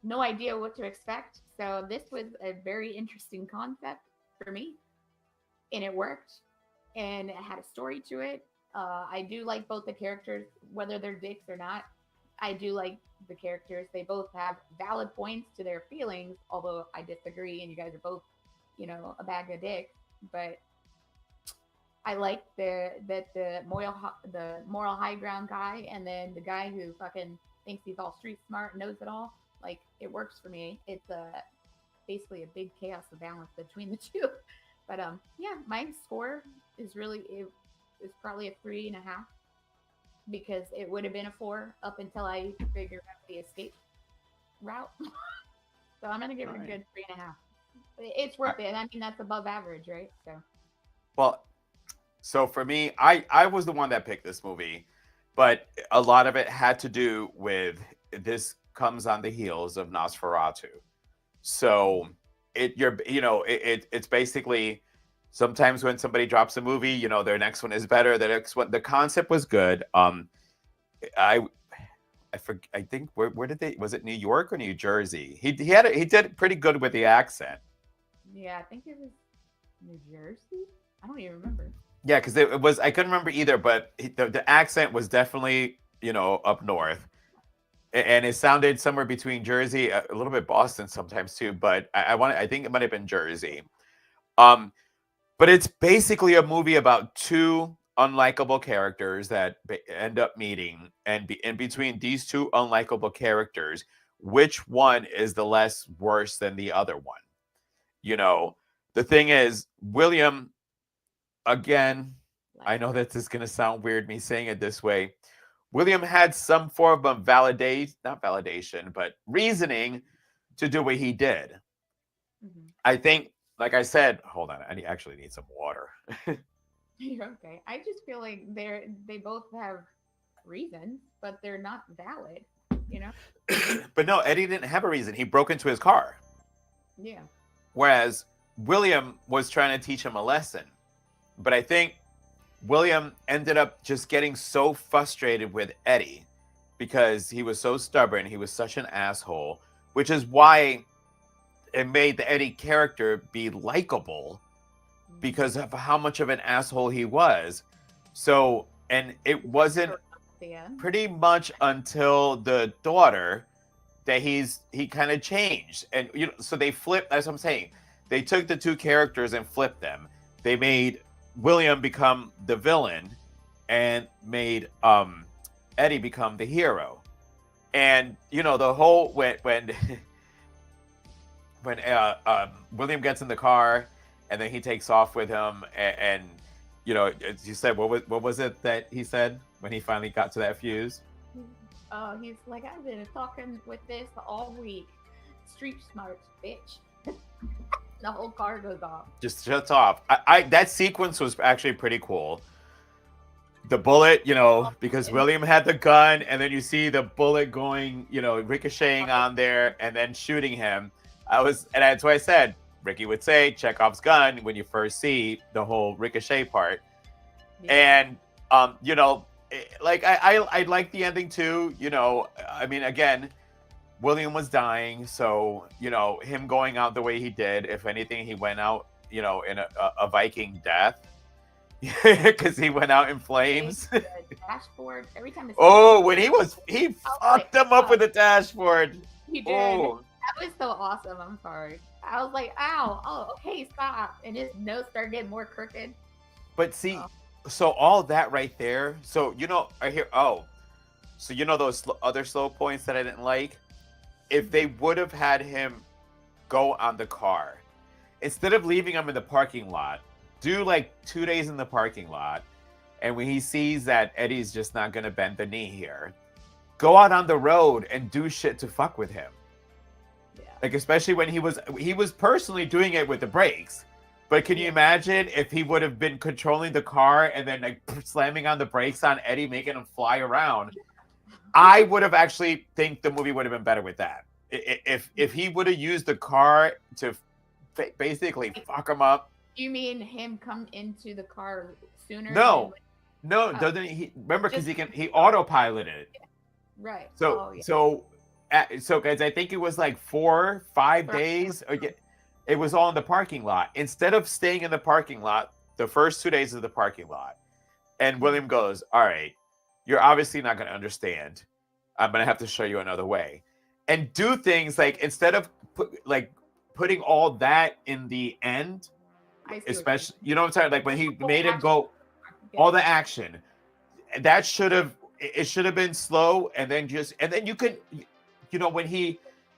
no idea what to expect. So this was a very interesting concept for me, and it worked, and it had a story to it. I do like both the characters, whether they're dicks or not. I do like the characters. They both have valid points to their feelings, although I disagree, and you guys are both, a bag of dicks. But I like the moral high ground guy, and then the guy who fucking thinks he's all street smart and knows it all. It works for me. It's basically a big chaos of balance between the two. But yeah, my score is probably a 3.5, because it would have been a 4 up until I figured out the escape route. So I'm gonna give it a good 3.5. It's worth it. I mean, that's above average, right? So for me, I was the one that picked this movie, but a lot of it had to do with, this comes on the heels of Nosferatu. So it's basically, sometimes when somebody drops a movie, their next one is better. The next one, the concept was good. I think where did they, was it New York or New Jersey? He did pretty good with the accent. Yeah, I think it was New Jersey. I don't even remember. Yeah, because it was, I couldn't remember either, but the accent was definitely, up north. And it sounded somewhere between Jersey, a little bit Boston sometimes too, but I think it might have been Jersey. But it's basically a movie about two unlikable characters that end up meeting, and in between these two unlikable characters, which one is the less worse than the other one? The thing is, William, again, I know that this is going to sound weird, me saying it this way. William had some form of not validation, but reasoning to do what he did. Mm-hmm. I think, like I said, hold on, I actually need some water. You're okay. I just feel like they both have reasons, but they're not valid, But no, Eddie didn't have a reason. He broke into his car. Yeah. Whereas William was trying to teach him a lesson. But I think William ended up just getting so frustrated with Eddie because he was so stubborn. He was such an asshole, which is why it made the Eddie character be likable because of how much of an asshole he was. So, and it wasn't Yeah. pretty much until the daughter that he kind of changed. And so they flipped. That's what I'm saying. They took the two characters and flipped them. They made William become the villain and made Eddie become the hero. And the whole when William gets in the car and then he takes off with him and as you said, what was it that he said when he finally got to that fuse? Oh, he's like, I've been talking with this all week. Street smarts, bitch. The whole car goes off. Just shuts off. I that sequence was actually pretty cool. The bullet, because William had the gun, and then you see the bullet going, ricocheting on there, and then shooting him. And that's why I said, Ricky would say Chekhov's gun when you first see the whole ricochet part. Yeah. And like I like the ending too. I mean, again, William was dying, so him going out the way he did. If anything, he went out, in a Viking death, because he went out in flames. The dashboard every time. When he fucked him up with the dashboard. He did. Oh. That was so awesome. I'm sorry. I was like, ow, oh, okay, stop. And his nose started getting more crooked. But see, so all that right there. So, I hear, so those other slow points that I didn't like? If they would have had him go on the car, instead of leaving him in the parking lot, do like 2 days in the parking lot. And when he sees that Eddie's just not going to bend the knee here, go out on the road and do shit to fuck with him. Like, especially when he was personally doing it with the brakes. But can you imagine if he would have been controlling the car and then like slamming on the brakes on Eddie, making him fly around? I would have actually think the movie would have been better with that. If he would have used the car to basically fuck him up. You mean him come into the car sooner? No, doesn't he? Remember, because he autopiloted it. Right. So guys, I think it was like 4-5 days. It was all in the parking lot. Instead of staying in the parking lot, the first 2 days of the parking lot, and William goes, "All right, you're obviously not going to understand. I'm going to have to show you another way," and do things like instead of putting all that in the end, especially what I'm saying, like when he made him go all the action, that should have been slow, and then you could. When he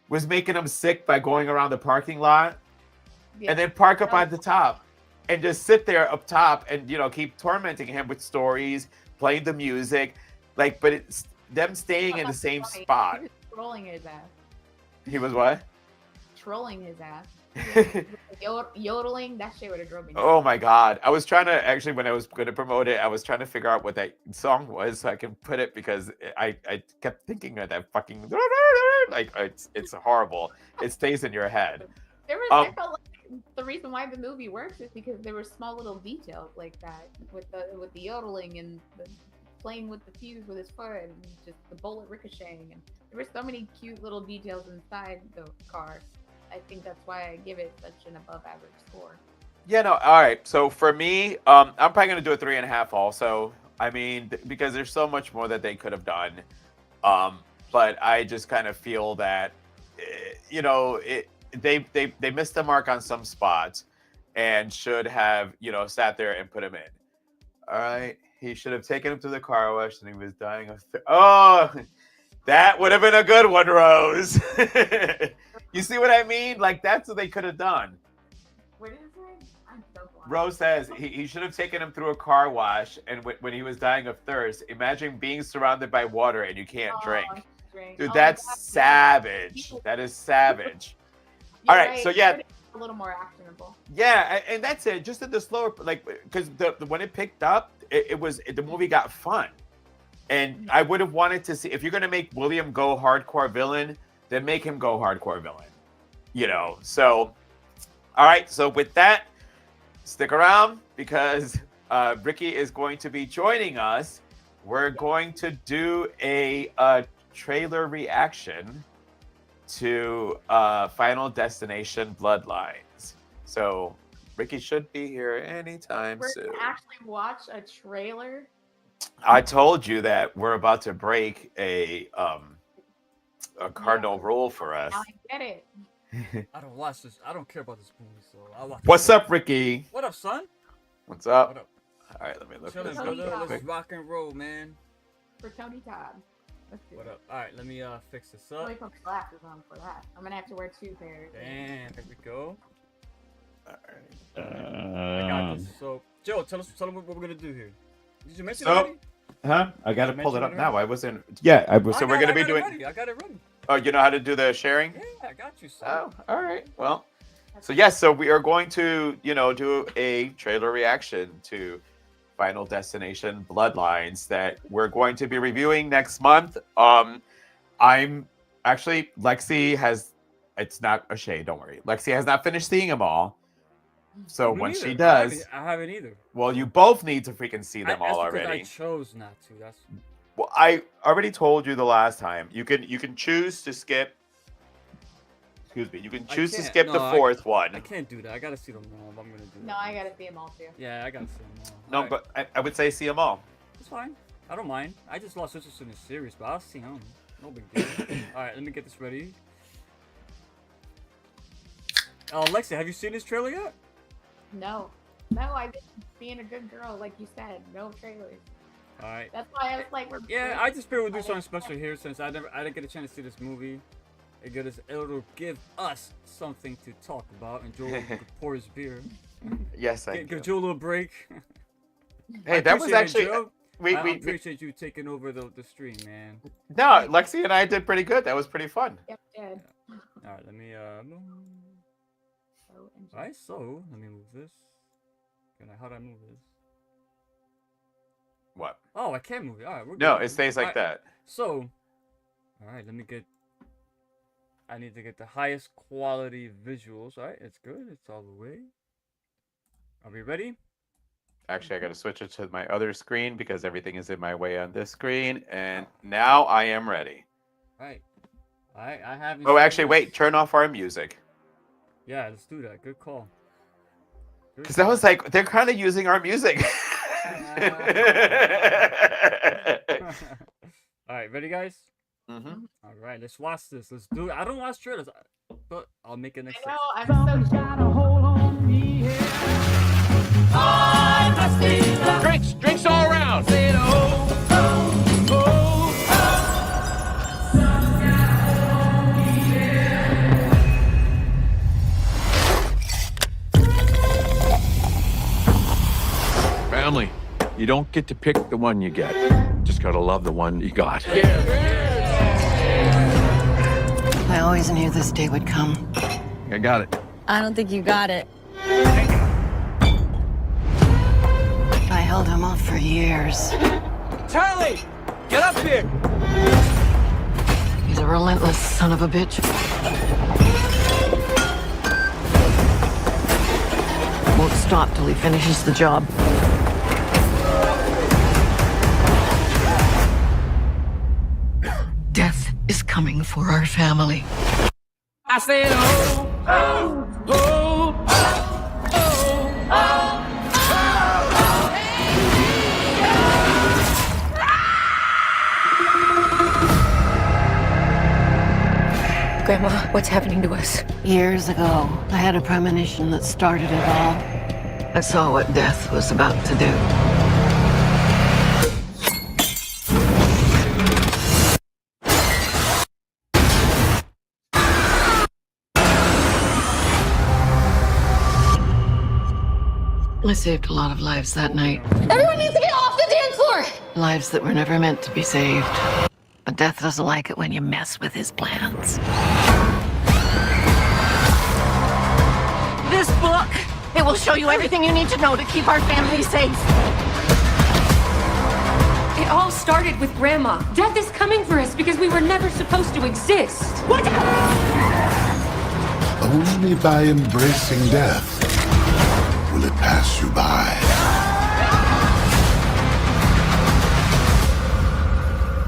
was making him sick by going around the parking lot and then park up at the top and just sit there up top and, keep tormenting him with stories, playing the music. But it's them staying in the same spot. He was trolling his ass. He was what? Trolling his ass. Yodeling, that shit would have drove me. Oh my God. I was trying to actually, when I was going to promote it, I was trying to figure out what that song was so I can put it because I kept thinking of that fucking, it's horrible. It stays in your head. I felt like the reason why the movie works is because there were small little details like that with the yodeling and the playing with the fuse with his foot and just the bullet ricocheting, and there were so many cute little details inside the car. I think that's why I give it such an above average score. Yeah, no, all right. So for me, I'm probably going to do a 3.5 also. I mean, because there's so much more that they could have done. But I just kind of feel that, they missed the mark on some spots and should have, sat there and put him in. All right. He should have taken him to the car wash and he was dying of that would have been a good one, Rose. You see what I mean? Like, that's what they could have done. What is it? I'm so blind. Rose says he should have taken him through a car wash, and when he was dying of thirst, imagine being surrounded by water and you can't drink. Dude, that's savage. That is savage. All right, so yeah. A little more actionable. Yeah, and that's it. Just in the slower, because when it picked up, the movie got fun. And I would have wanted to see, if you're going to make William go hardcore villain, then make him go hardcore villain. So, all right. So with that, stick around because Ricky is going to be joining us. We're going to do a trailer reaction to Final Destination Bloodlines. So Ricky should be here anytime We're soon. gonna actually watch a trailer. I told you that we're about to break a cardinal rule for us. Now I get it. I don't watch this. I don't care about this movie, so I watch. What's up, Ricky? What up, son? What's up? What up? All right, let me look Chilling, this brother. up. Let's quick. rock and roll, man. For Tony Todd. Let's do What it. up? All right, let me fix this up. Really put glasses on for that. I'm gonna have to wear 2 pairs. Damn, there we go. All right. I got this. So, Joe, tell them what we're gonna do here. Did you mention So- it already? Huh? I gotta You pull it mentioned up it now. already? I wasn't. Yeah. So I we're got- gonna I be got it doing. ready. I got it ready. Oh, you know how to do the sharing? Yeah, I got you, son. Oh, all right. Well, so yes, so we are going to, do a trailer reaction to Final Destination Bloodlines that we're going to be reviewing next month. I'm actually Lexi has. It's not a shade. Don't worry. Lexi has not finished seeing them all. So Me when neither. she does, I haven't either. well, you both need to freaking see them all That's because already. I chose not to. That's Well, I already told you the last time. You can choose to skip. Excuse me. You can I choose to can't. skip the No, fourth one. I can't do that. I gotta see them all. If I'm gonna do No, that. I gotta see them all too. Yeah, I gotta see them all. No, Alright, but I would say see them all. it's fine. I don't mind. I just lost interest in the series, but I'll see them. No big deal. All right, let me get this ready. Alexa, have you seen this trailer yet? No. No, I've been being a good girl, like you said. No trailers. All right. That's why I was like, we're Yeah, I just figured we'd do something special here since I didn't get a chance to see this movie. It'll give us something to talk about, and Joel could pour his beer. Yes, I Give do. Joel a little break. Hey, I that was appreciate it, actually Joe. we I we appreciate you taking over the stream, man. no, Lexi and I did pretty good. That was pretty fun. Yep, dead. All right, let me So interesting. Alright, so let me move this. How do I move this? What? Oh, I can't move it. Alright, we're No, good. it stays like Alright, that. So, alright, I need to get the highest quality visuals. Alright, it's good. It's all the way. Are we ready? Actually, I got to switch it to my other screen because everything is in my way on this screen. And now I am ready. Alright. Alright, I haven't. Oh, seen actually, this. wait. Turn off our music. Yeah, let's do that. Good call. Good Because I was call. like, they're kind of using our music. Alright, ready, guys? Mhm. Alright, let's watch this. Let's do it. I don't watch trailers, but I'll make it next I time. know, I'm so Drinks all around. Family, you don't get to pick the one you get. Just gotta love the one you got. I always knew this day would come. I got it. I don't think you got it. I held him off for years. Charlie, get up here. He's a relentless son of a bitch. Won't stop till he finishes the job. Death is coming for our family. I said, oh, oh, oh, oh, oh. Grandma, what's happening to us? Years ago, I had a premonition that started it all. I saw what death was about to do. I saved a lot of lives that night. Everyone needs to get off the dance floor! Lives that were never meant to be saved. But death doesn't like it when you mess with his plans. This book, it will show you everything you need to know to keep our family safe. It all started with Grandma. Death is coming for us because we were never supposed to exist. What? Only by embracing death will it pass you by.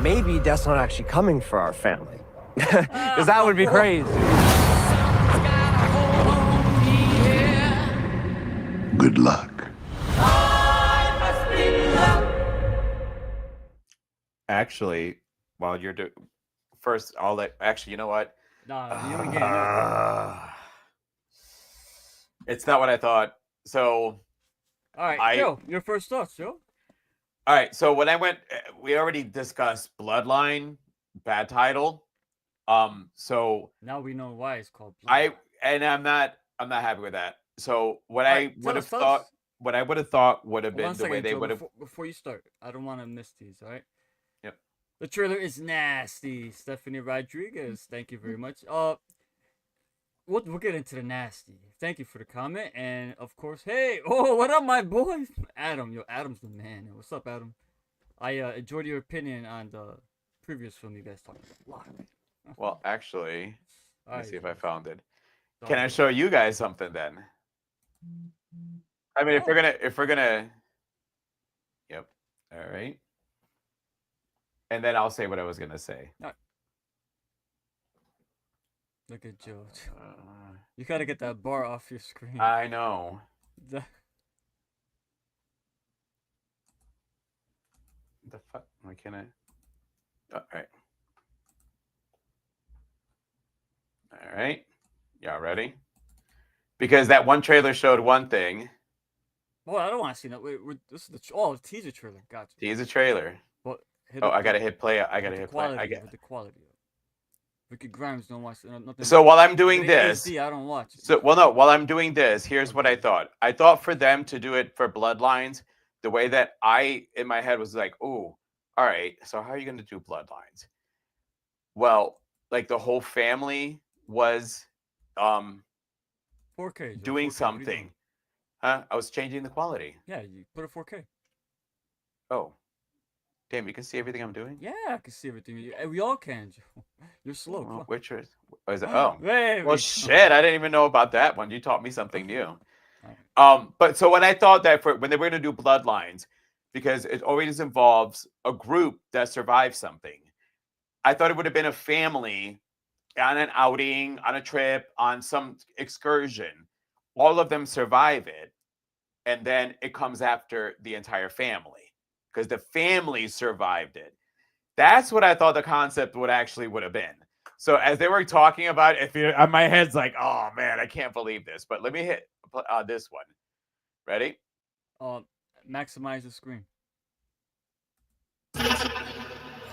Maybe death's not actually coming for our family. Because that would be crazy. Good luck. Actually, while you're first, I'll let. Actually, you know what? Nah, you don't get it. It's not what I thought. So, All right, Joe, your first thoughts, Joe. all right. So when I went, we already discussed Bloodline, bad title. So now we know why it's called Bloodline. I'm not happy with that. So what I would have thought would have been the way they would have. Before you start, I don't want to miss these. All right. Yep. The trailer is nasty. Stephanie Rodriguez, thank you very much. We'll get into the nasty. Thank you for the comment, and of course, hey, what up, my boy, Adam? Yo, Adam's the man. What's up, Adam? I enjoyed your opinion on the previous film you guys talked about. Well, actually, let me right, see if I found it. Can I show you guys something then? I mean, if we're gonna, yep. All right. And then I'll say what I was gonna say. All right. Look at Joe. You gotta get that bar off your screen. I know. The fuck? Why can't I? All right. All right. Y'all ready? Because that one trailer showed one thing. Well, I don't want to see that. This is the teaser trailer. Gotcha. Teaser trailer. But I gotta hit play. I gotta hit play. With the quality. Ricky Grimes don't watch nothing. So while I'm doing this, I don't watch it. So no, while I'm doing this, here's what I thought. I thought for them to do it for Bloodlines, the way that I in my head was like, oh, all right. So how are you gonna do Bloodlines? Well, like the whole family was 4K doing 4K, something. Huh? I was changing the quality. Yeah, you put it 4K. Oh. Damn, you can see everything I'm doing? Yeah, I can see everything. We all can, Joe. You're slow. Well, which is it? Oh. Wait, well, shit, I didn't even know about that one. You taught me something new. But so when I thought that when they were going to do Bloodlines, because it always involves a group that survives something, I thought it would have been a family on an outing, on a trip, on some excursion. All of them survive it, and then it comes after the entire family because the family survived it. That's what I thought the concept would have been. So as they were talking about it, my head's like, oh man, I can't believe this. But let me hit this one. Ready? Maximize the screen.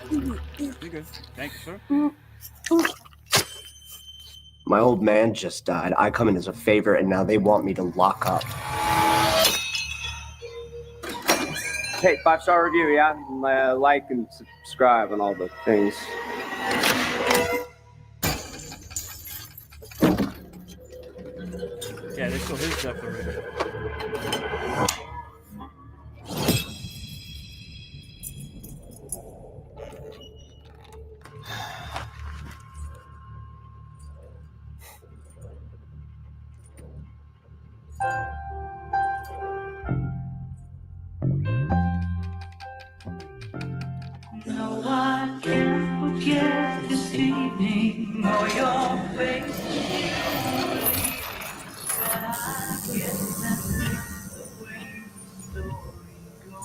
You're good. Thank you, sir. My old man just died. I come in as a favor, and now they want me to lock up. Hey, 5-star review, yeah? Like and subscribe and all the things. Yeah, they show his death already. No, I can't forget this evening or your face. But I guess that's the way the story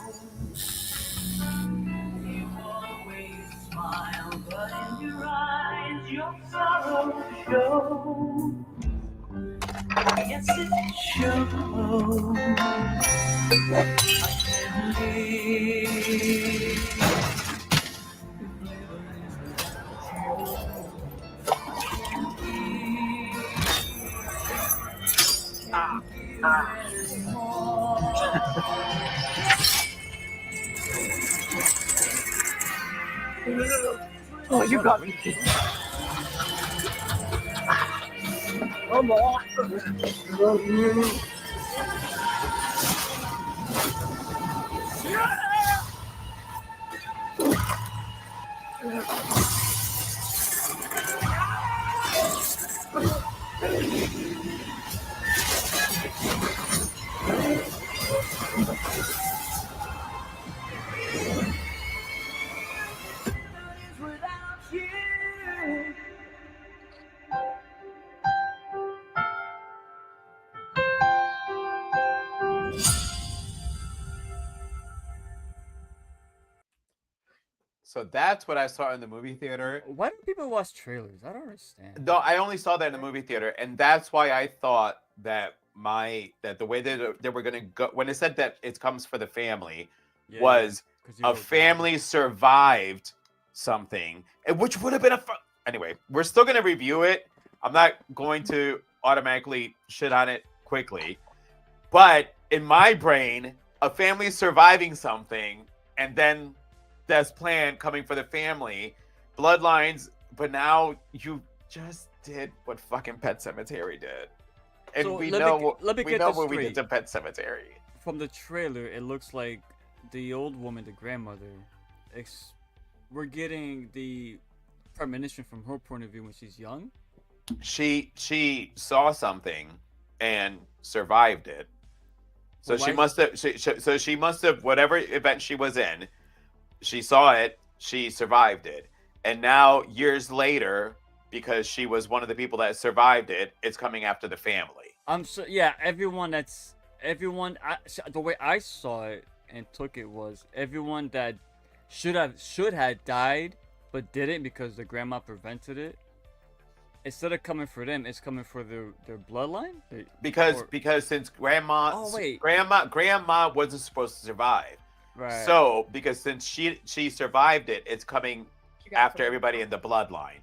goes. You always smile, but in your eyes your sorrow shows. Yes, it shows. I can't live. Oh, you got me. Come on. Without you. So that's what I saw in the movie theater. Why do people watch trailers? I don't understand. No, I only saw that in the movie theater, and that's why I thought that the way that they were gonna go when it said that it comes for the family Yeah, was 'cause you a wrote family survived something, and which would have been anyway. We're still gonna review it. I'm not going to automatically shit on it quickly, but in my brain, a family surviving something, and then Death's plan coming for the family, Bloodlines. But now you just did what fucking Pet Cemetery did, and So we let know me what get this we did straight. to Pet Cemetery. From the trailer, it looks like the old woman, the grandmother, we're getting the premonition from her point of view when she's young. She saw something and survived it. So Well, she why- must have. So she must have whatever event she was in. She saw it. She survived it, and now years later, because she was one of the people that survived it, it's coming after the family. Yeah, everyone. The way I saw it and took it was everyone that should have died but didn't because the grandma prevented it. Instead of coming for them, it's coming for their bloodline. Because since grandma wasn't supposed to survive, Right. so because since she survived it, it's coming after everybody in the bloodline.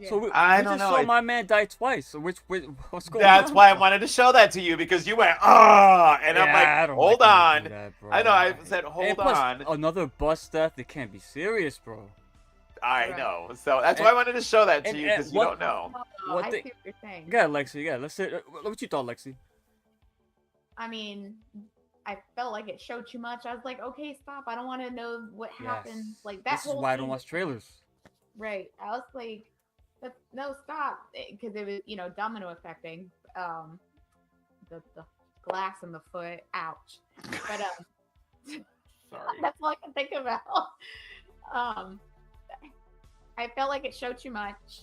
So we I don't just know. saw my man die twice. So what's going on? That's why I wanted to show that to you, because you went and I'm Yeah, I like, don't hold like when on. you do that, bro. I know. I said And hold plus, on. Another bus death. It can't be serious, bro. I know. So that's why I wanted to show that to you, because you don't know. What I thing? see what you're saying. Yeah, Lexi. Yeah, let's say what you thought, Lexi. I mean, I felt like it showed too much. I was like, okay, stop. I don't want to know what happens. Like that This is whole why I don't thing- watch trailers. Right. I was like, no, stop, because it was, domino affecting. The glass in the foot. Ouch. But Sorry. that's all I can think about. I felt like it showed too much.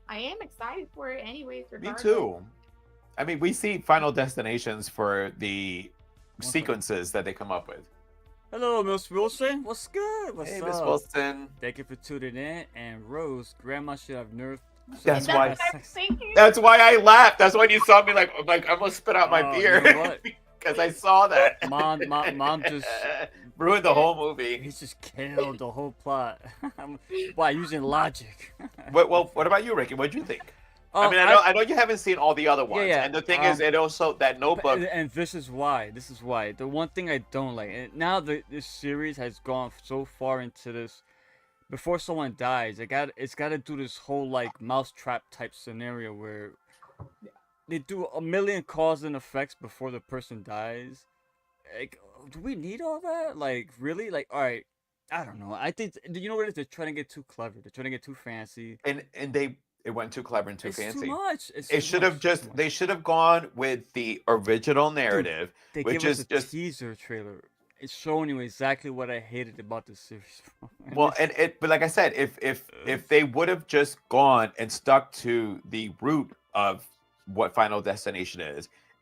I am excited for it, anyways. Me Regardless. too. I mean, we see Final Destinations for the sequences that they come up with. Hello, Miss Wilson. What's good? What's Hey, up? Miss Wilson. Thank you for tuning in. And Rose, Grandma should have nerfed. That's That's why. what I'm thinking. That's why I laughed. That's when you saw me like I almost spit out my Oh, beer you know what? because I saw that. Mom just ruined the whole movie. He just killed the whole plot by using logic. What about you, Ricky? What'd you think? Oh, I mean, I know you haven't seen all the other ones, yeah, and the thing is, it also that Notebook. And this is why. The one thing I don't like, and now this series has gone so far into this. Before someone dies, it's got to do this whole like mousetrap type scenario where they do a million cause and effects before the person dies. Like, do we need all that? Like, really? Like, all right, I don't know. I think you know what it is. They're trying to get too clever. They're trying to get too fancy. And it went too clever and too fancy. Too much. They should have gone with the original narrative, They which give us is a just teaser trailer. It's showing you exactly what I hated about this series. well, but like I said, if they would have just gone and stuck to the root of what Final Destination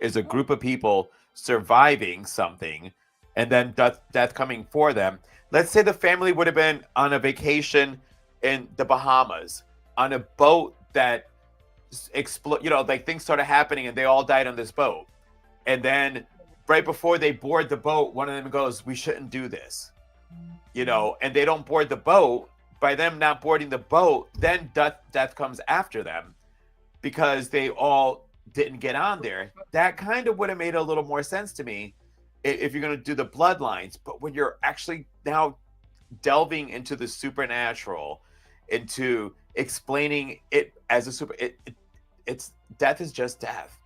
is a group of people surviving something, and then death coming for them. Let's say the family would have been on a vacation in the Bahamas on a boat that explode. Like things started happening and they all died on this boat, and then right before they board the boat, one of them goes, "We shouldn't do this," and they don't board the boat. By them not boarding the boat, then death comes after them because they all didn't get on there. That kind of would have made a little more sense to me if you're going to do the bloodlines. But when you're actually now delving into the supernatural, into explaining it as a it's death is just death.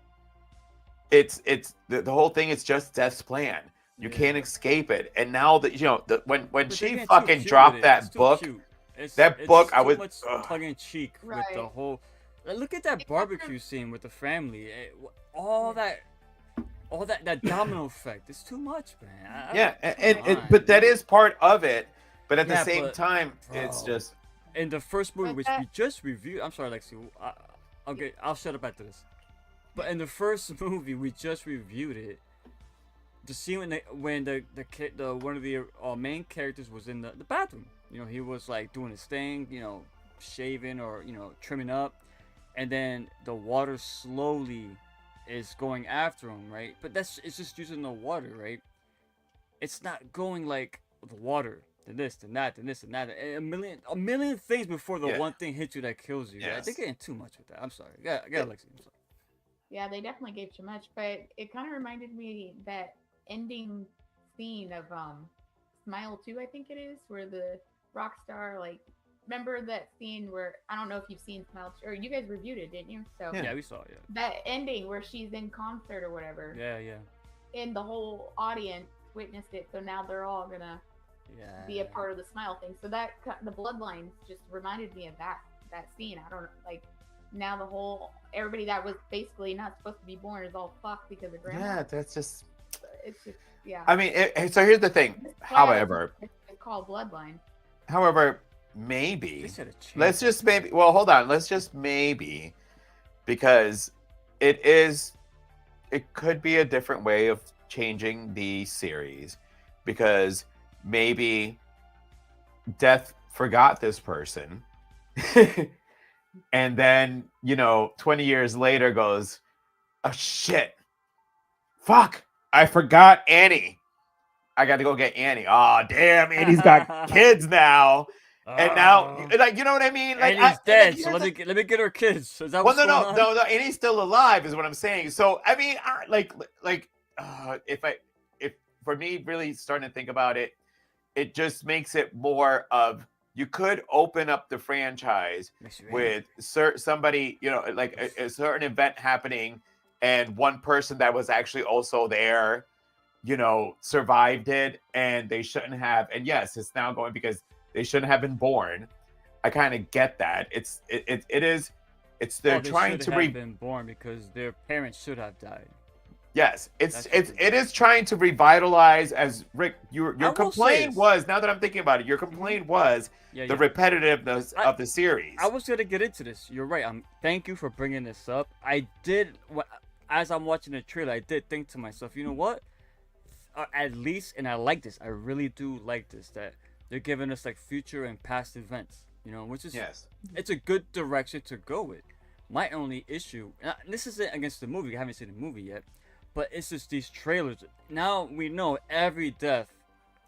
It's the whole thing is just death's plan. You can't escape it. And now that when she fucking dropped that book, I was tongue in cheek with Right. the whole. Look at that barbecue scene with the family. All that domino effect. It's too much, man. But that is part of it. But at the Yeah, same but, time, it's bro, just in the first movie, which we just reviewed. I'm sorry, Lexi. Okay, I'll shut up after this. But in the first movie, we just reviewed it. The scene when the one of the main characters was in the bathroom, You know, he was like doing his thing, you know, shaving or, you know, trimming up. And then the water slowly is going after him, right? But it's just using the water, right? It's not going like the water, then this, then that, then this, and that. A million things before the one thing hits you that kills you. Yes. They're getting too much with that. I'm sorry. I got Lexi. I'm sorry. Yeah, they definitely gave too much, but it kind of reminded me that ending scene of Smile 2, I think it is, where the rock star, like, remember that scene where, I don't know if you've seen Smile 2, or you guys reviewed it, didn't you? So yeah, we saw it, yeah. That ending where she's in concert or whatever. Yeah. And the whole audience witnessed it, so now they're all gonna be a part of the Smile thing. So that, the Bloodlines just reminded me of that scene. I don't know, like, now the whole, everybody that was basically not supposed to be born is all fucked because of grandma. Yeah, that's just... It's just, yeah. I mean, so here's the thing. However... It's called Bloodline. However, maybe... Let's just maybe... Well, hold on. Let's just maybe... Because it could be a different way of changing the series. Because maybe Death forgot this person. And then, 20 years later goes, oh shit, fuck, I forgot Annie. I got to go get Annie. Oh, damn, Annie's got kids now. And now, like, you know what I mean? Like, Annie's dead, so let me get her kids. Is that what's going on? No, Annie's still alive is what I'm saying. So, I mean, if for me really starting to think about it, it just makes it more of, you could open up the franchise with somebody, like a certain event happening, and one person that was actually also there, survived it, and they shouldn't have. And yes, it's now going because they shouldn't have been born. I kind of get that. They're trying to been born because their parents should have died. Yes, it is trying to revitalize, as Rick, your complaint was, now that I'm thinking about it, your complaint was the repetitiveness of the series. I was going to get into this. You're right. Thank you for bringing this up. I did, as I'm watching the trailer, I did think to myself, you know what? At least, and I like this. I really do like this, that they're giving us like future and past events, which is, it's a good direction to go with. My only issue, and this isn't against the movie. I haven't seen the movie yet. But it's just these trailers. Now we know every death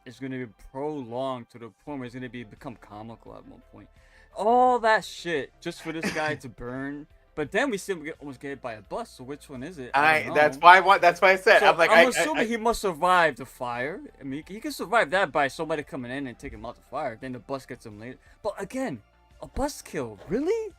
is going to be prolonged to the point where it's going to become comical at one point. All that shit just for this guy to burn. But then we see him almost get hit by a bus. So which one is it? That's why I said. So I'm assuming he must survive the fire. I mean, he can survive that by somebody coming in and taking him out the fire. Then the bus gets him later. But again, a bus kill. Really?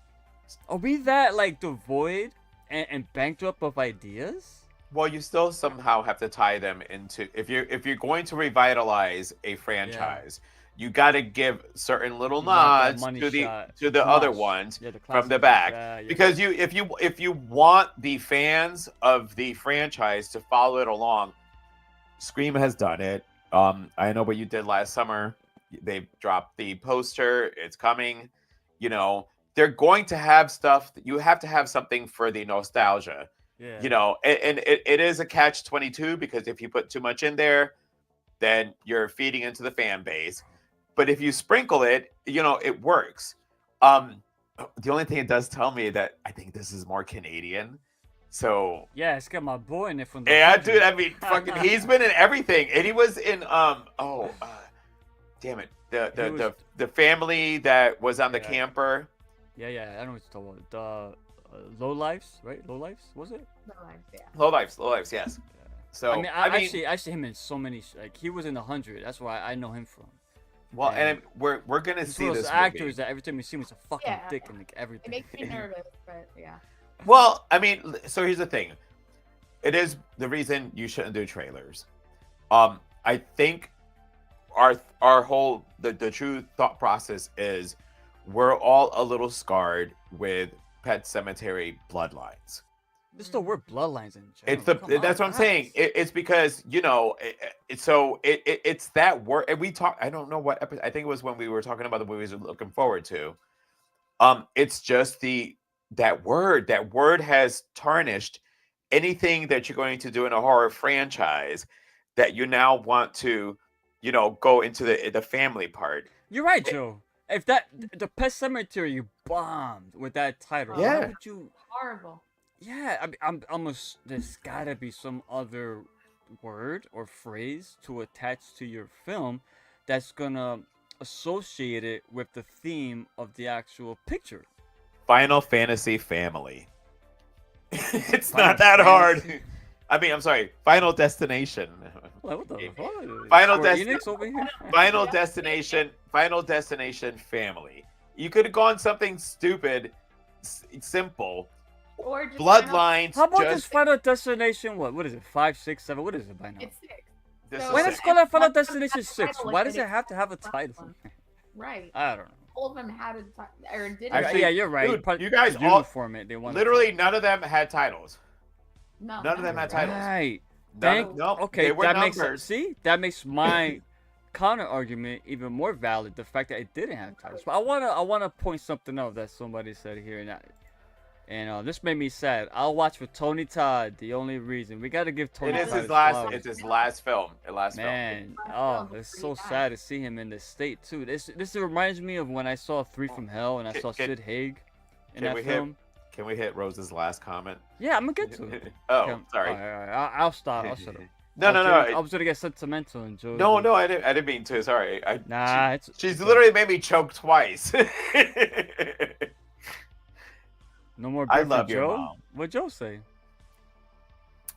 Are we that like devoid and bankrupt of ideas? Well, you still somehow have to tie them into, if you're going to revitalize a franchise, you got to give certain little nods to the other ones from the back, because if you want the fans of the franchise to follow it along, Scream has done it. I know what you did last summer. They dropped the poster. It's coming. They're going to have stuff. You have to have something for the nostalgia. Yeah. And it is a catch-22, because if you put too much in there, then you're feeding into the fan base. But if you sprinkle it, it works. The only thing it does tell me that I think this is more Canadian. So yeah, it's got my boy in it from the dude. I mean, fucking, he's been in everything, and he was in damn it, the family that was on the camper. Yeah, I know what you're talking about. Low Lives, right? Low Lives, was it? Low Lives, yeah. Low Lives, yes. Yeah. So I mean, I see him in so many. Like, he was in 100. That's why I know him from. Well, and we're gonna see this actors movie. That every time you see him, he's a fucking dick and like everything. It makes me nervous, but yeah. Well, I mean, so here's the thing. It is the reason you shouldn't do trailers. I think our whole the true thought process is we're all a little scarred with Pet Sematary Bloodlines. Just the word Bloodlines in general. That's what I'm saying. It's because it's that word. And we talk. I don't know what episode. I think it was when we were talking about the movies we're looking forward to. It's just that word. That word has tarnished anything that you're going to do in a horror franchise that you now want to go into the family part. You're right, Joe. If the Pet Cemetery bombed with that title, Yeah. why would you? Horrible. Yeah, I'm almost. There's gotta be some other word or phrase to attach to your film that's gonna associate it with the theme of the actual picture. Final Fantasy Family. It's Final not that Fantasy? hard. I mean, I'm sorry. Final Destination. What the fuck? Final Square Desti- Enix over here? Final Destination. Final Destination Family. You could have gone something stupid, simple. Or just Bloodlines. How about just, this Final Destination? What is it? 5, 6, 7? What is it by now? It's 6. This So is Why six. let's call it Final One of them Destination has a 6? title Why in does it, it have to have a it's the title? last one. Right. I don't know. All of them had a or did Actually, Yeah, you're right. dude, Probably you guys to all- uniform it. They want Literally, none of them had titles. no, None of them had titles. Right. None, no, Okay, they were that numbers. that makes my counter argument even more valid. The fact that it didn't have titles. But I wanna point something out that somebody said here, and this made me sad. I'll watch for Tony Todd. The only reason we gotta give Tony It is Todd his last. flowers. It's his last film. Man, film. it's so sad to see him in this state too. This reminds me of when I saw Three from Hell and I saw Sid Haig in that film. Can we hit Rose's last comment? Yeah, I'm gonna get to it. Oh, Okay, sorry. all right, I'll stop. I'll shut up. No, no, no. I was gonna get sentimental and Joe. No, no, I didn't mean to. Sorry. Nah, She's literally made me choke twice. No more. I beer for love your Joe? mom. What'd Joe say?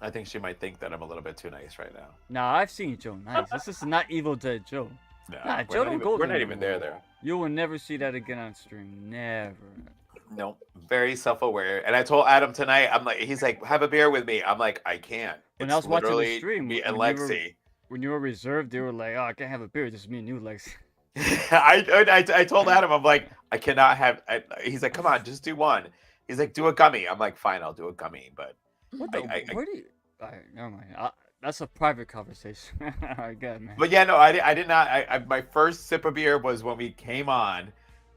I think she might think that I'm a little bit too nice right now. Nah, I've seen Joe nice. This is not Evil Dead Joe. No, Nah, we're Joe not don't even, go we're not there. even there. You will never see that again on stream. Never. No, very self-aware. And I told Adam tonight, he's like, have a beer with me. I'm like, I can't. When It's I was watching the literally stream, me and when you were- Lexi. When you were reserved, they were like, "Oh, I can't have a beer. Just me and you, Lex." I told Adam, I'm like, I cannot have. He's like, come on, just do one. He's like, do a gummy. I'm like, fine, I'll do a gummy. But What the? Where do you? All right, never mind. That's a private conversation. All right, good man. But yeah, no, I did not. My first sip of beer was when we came on,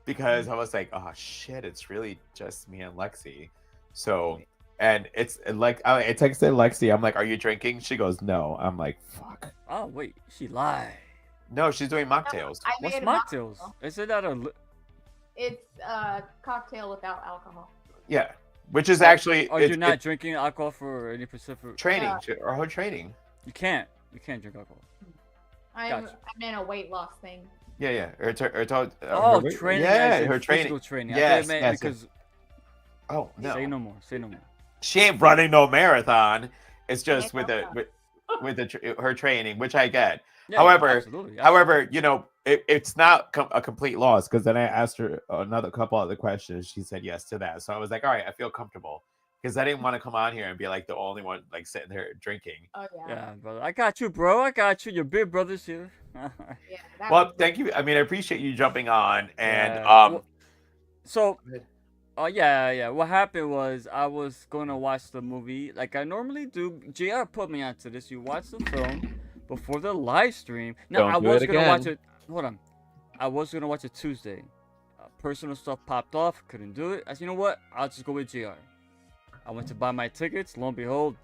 because I was like, oh shit, it's really just me and Lexi. So, and it's like, I texted Lexi. I'm like, are you drinking? She goes, no. I'm like, fuck. Oh wait, she lied. No, she's doing mocktails. I What's made a mocktails? mocktail. Isn't that a? It's a cocktail without alcohol. Yeah, which is actually. Are you not drinking alcohol for any specific training or her training? You can't drink alcohol. I'm in a weight loss thing. Yeah, yeah. Her training. Yeah, as in her training. physical training. I Yes, thought it meant yes, because. yes. Oh no. Say no more. Say no more. She ain't running no marathon. It's just with her training, which I get. Yeah, However, absolutely. however, it's not a complete loss, because then I asked her another couple other questions. She said yes to that, so I was like, all right, I feel comfortable, because I didn't want to come on here and be like the only one like sitting there drinking. Oh Yeah, brother. I got you, bro. I got you. Your big brother's here. Well, thank you. I mean, I appreciate you jumping on, and Yeah. So, yeah. What happened was I was going to watch the movie like I normally do. JR put me onto this. You watch the film before the live stream. Now, Don't I do was it going to watch again. it. Hold on. I was going to watch it Tuesday. Personal stuff popped off. Couldn't do it. I said, you know what? I'll just go with JR. I went to buy my tickets. Lo and behold,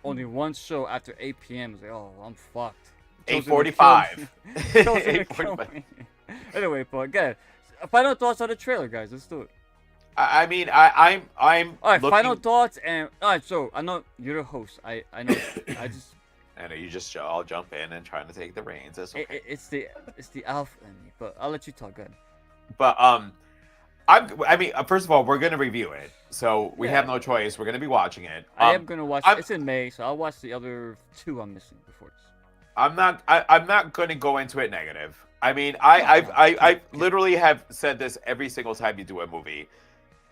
only one show after 8 p.m. I was like, oh, I'm fucked. 8:45. 8:45. Anyway, but again, final thoughts on the trailer, guys. Let's do it. I mean, I'm All right, looking... final thoughts, and all right. So I know you're the host. I know. I just. I know you just all jump in and trying to take the reins. That's okay. It's the alpha in me, but I'll let you talk. Good. But first of all, we're gonna review it, so we have no choice. We're gonna be watching it. I am gonna watch. It's in May, so I'll watch the other two I'm missing before this. I'm not gonna go into it negative. I mean, I literally have said this every single time you do a movie.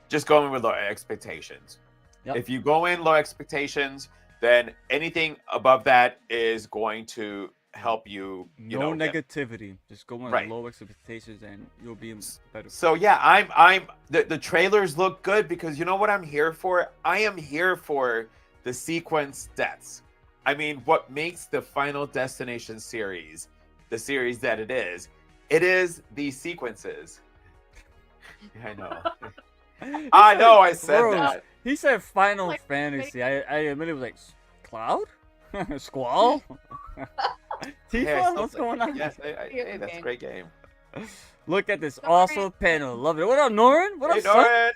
Just go in with low expectations. Yep. If you go in low expectations, then anything above that is going to help you. No negativity. Just go in with Right. low expectations, and you'll be better. So yeah, the trailers look good, because you know what I'm here for? I am here for the sequence deaths. I mean, what makes the Final Destination series the series that it is the sequences. I know. I know I said Bro, that. He said Final Fantasy. I immediately was like, Cloud? Squall? Hey, I Tifa, still what's play- going on? Yes, hey, that's a great game. Look at this awesome panel. Love it. What up, Norin? What up, Hey, son? Norin!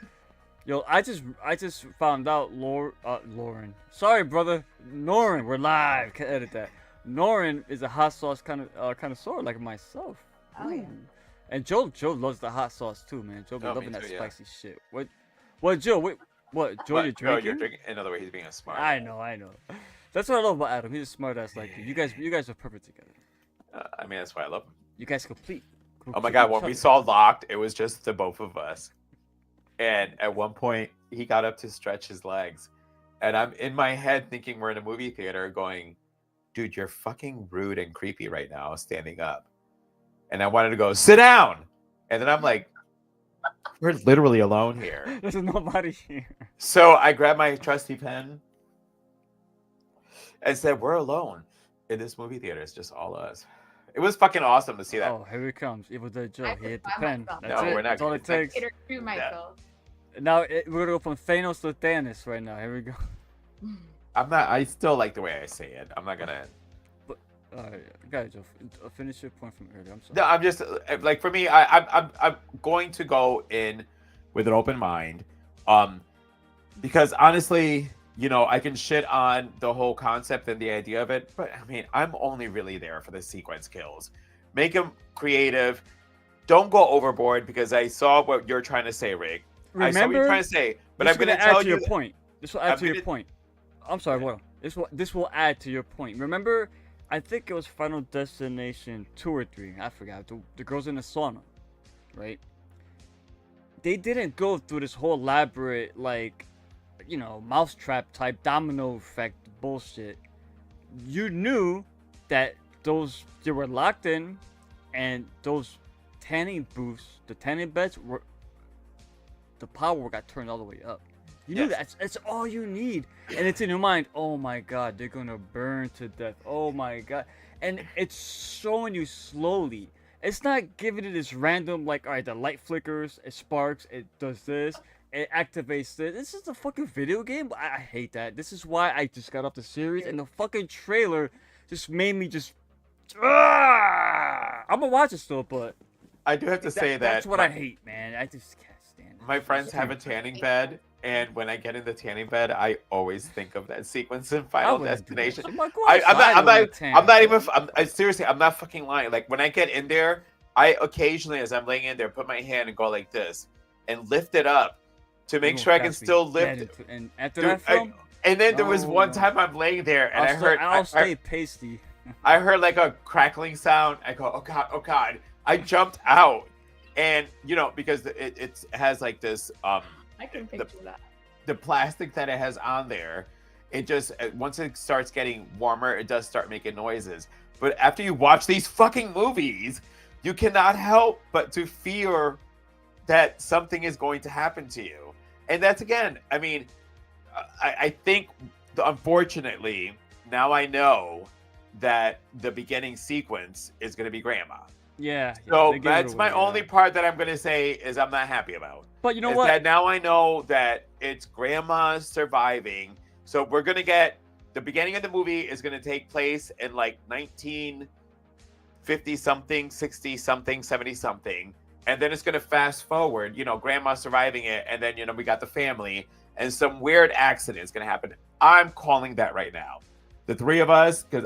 Yo, I just found out Lauren. Sorry, brother. Norin, we're live. Can't edit that. Norin is a hot sauce kind of sort like myself. Oh, yeah. Ooh. And Joe loves the hot sauce too, man. Joe be Oh, me loving that too, yeah. spicy shit. What, Joe? What, Joe? You're But, no, drinking? in other words, he's being a smart. I know. That's what I love about Adam. He's a smart ass like you. You guys are perfect together. I mean, that's why I love him. You guys complete. Oh my god, when we saw Locked, it was just the both of us. And at one point, he got up to stretch his legs. And I'm in my head thinking we're in a movie theater going, dude, you're fucking rude and creepy right now, standing up. And I wanted to go, sit down. And then I'm like, we're literally alone here. There's nobody here. So I grabbed my trusty pen and said, we're alone in this movie theater. It's just all us. It was fucking awesome to see that. Oh, here he comes. Evil Dead Joe. He hit the by pen. myself. That's No, it. we're not That's all gonna it takes. Cater to myself. Now we're gonna go from Thanos to Thanos right now. Here we go. I still like the way I say it. I'm not gonna. Guys, finish your point from earlier. I'm sorry. No, I'm just like, for me, I'm going to go in with an open mind, because honestly, you know, I can shit on the whole concept and the idea of it, but I mean, I'm only really there for the sequence kills. Make them creative. Don't go overboard, because I saw what you're trying to say, Rick. I saw what you're trying to say, but I'm going to tell add to you your point. This will add to your point. I'm sorry, what? This will add to your point. Remember, I think it was Final Destination 2 or 3. I forgot. The girls in the sauna, right? They didn't go through this whole elaborate, like, you know, mousetrap type domino effect bullshit. You knew that they were locked in, and those tanning booths, the tanning beds were, the power got turned all the way up. You knew that's all you need, and it's in your mind. Oh my god, they're gonna burn to death. Oh my god, and it's showing you slowly. It's not giving it this random, like, all right, the light flickers, it sparks, it does this, it activates this. This is a fucking video game. I hate that. This is why I just got off the series, and the fucking trailer just made me just. I'm gonna watch it still, but I do have to say that that's what I hate, man. I just can't stand it. my friends have a tanning bed, and when I get in the tanning bed, I always think of that sequence in Final Destination. I'm not fucking lying. Like, when I get in there, I occasionally, as I'm laying in there, put my hand and go like this and lift it up to make sure I can still lift it. And after that film, and then there was one time I'm laying there and I'll stay pasty. I heard like a crackling sound. I go, oh god, oh god. I jumped out, and you know, because it has like this I can picture that. The plastic that it has on there, it just, once it starts getting warmer, it does start making noises. But after you watch these fucking movies, you cannot help but to fear that something is going to happen to you. And that's, again, I mean, I think, unfortunately, now I know that the beginning sequence is going to be Grandma. Yeah. So that's my only part that I'm going to say is I'm not happy about. But you know what? That now I know that it's Grandma surviving. So we're going to get, the beginning of the movie is going to take place in like 1950 something, 60 something, 70 something. And then it's going to fast forward, you know, Grandma surviving it. And then, you know, we got the family and some weird accident is going to happen. I'm calling that right now. The three of us, because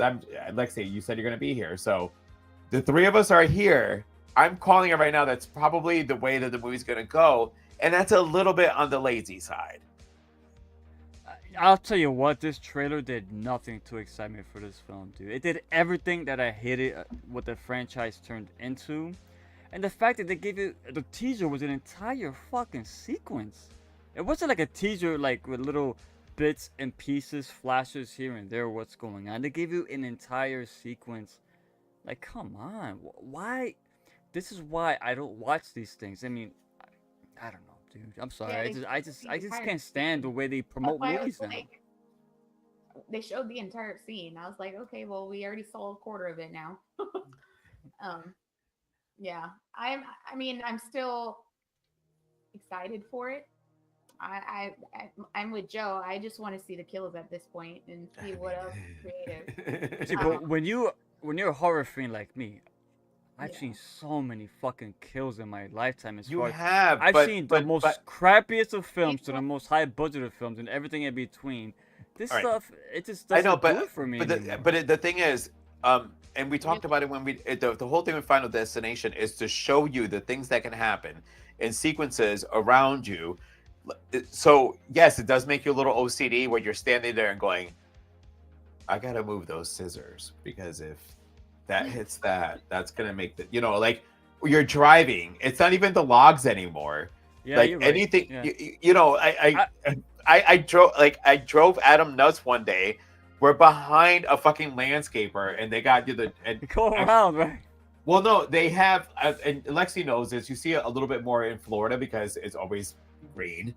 Lexi, you said you're going to be here. So the three of us are here. I'm calling it right now. That's probably the way that the movie's going to go. And that's a little bit on the lazy side. I'll tell you what, this trailer did nothing to excite me for this film, dude. It did everything that I hated what the franchise turned into. And the fact that they gave you, the teaser was an entire fucking sequence. It wasn't like a teaser like with little bits and pieces, flashes here and there, what's going on. They gave you an entire sequence. Like, come on, why? This is why I don't watch these things. I mean, I don't know, dude. I'm sorry. Yeah, I just can't stand the way they promote movies now. Like, they showed the entire scene. I was like, okay, well, we already saw a quarter of it now. Yeah, I'm still excited for it. I'm with Joe. I just want to see the kills at this point and see what else is creative. See, but when you when you're a horror fan like me, I've seen so many fucking kills in my lifetime. As You far as have, I've but- seen but- the most but- crappiest of films to the most high budget of films and everything in between. This All right. stuff, it just I doesn't know, do but it for me but anymore. the thing is, and we talked about it when the whole thing with Final Destination is to show you the things that can happen in sequences around you. So yes, it does make you a little OCD where you're standing there and going, I gotta move those scissors because if that hits that, that's gonna make the, you know, like you're driving. It's not even the logs anymore. Yeah, like you're right. anything, Yeah. you know, I drove Adam nuts one day. We're behind a fucking landscaper, and they got you the go around, right? Well, no, they have, and Lexi knows this. You see it a little bit more in Florida because it's always rain.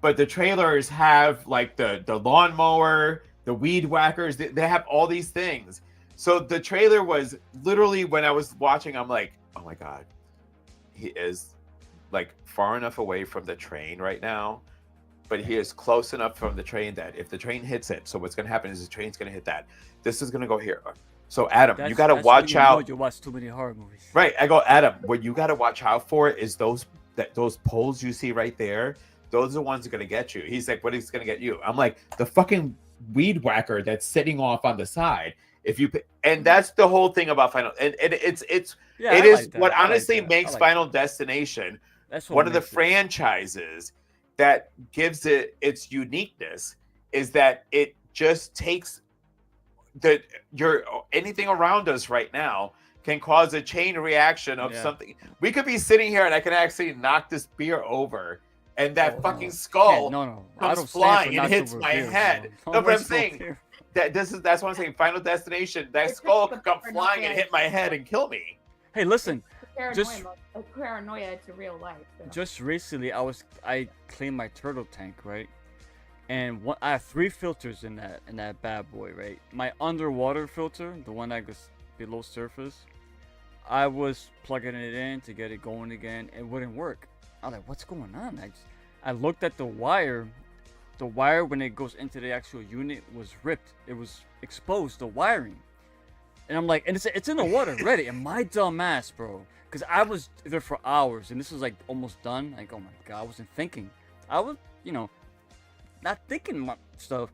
But the trailers have like the lawnmower, the weed whackers. They have all these things. So the trailer was literally, when I was watching, I'm like, oh my god, he is like far enough away from the train right now, but he is close enough from the train that if the train hits it, so what's going to happen is the train's going to hit that. This is going to go here. So Adam, you got to watch out. You watch too many horror movies. Right. I go, Adam, what you got to watch out for is those poles you see right there. Those are the ones that are going to get you. He's like, what is going to get you? I'm like, the fucking weed whacker that's sitting off on the side. And that's the whole thing about Final. And it is what honestly makes Final Destination one of the franchises that gives it its uniqueness, is that it just takes anything around us right now can cause a chain reaction of something. We could be sitting here and I can actually knock this beer over, and that fucking skull comes flying and hits my head. No, but I'm saying that's what I'm saying. Final Destination, that skull could come flying and hit my head and kill me. Hey, listen. Paranoia to real life. So. Just recently, I cleaned my turtle tank, right? And I have 3 filters in that bad boy, right? My underwater filter, the one that goes below surface, I was plugging it in to get it going again. It wouldn't work. I was like, what's going on? I looked at the wire. The wire, when it goes into the actual unit, was ripped. It was exposed, the wiring. And I'm like, and it's in the water ready. And my dumb ass, bro, because I was there for hours, and this was like almost done. Like, oh my god, I wasn't thinking. I was, not thinking stuff,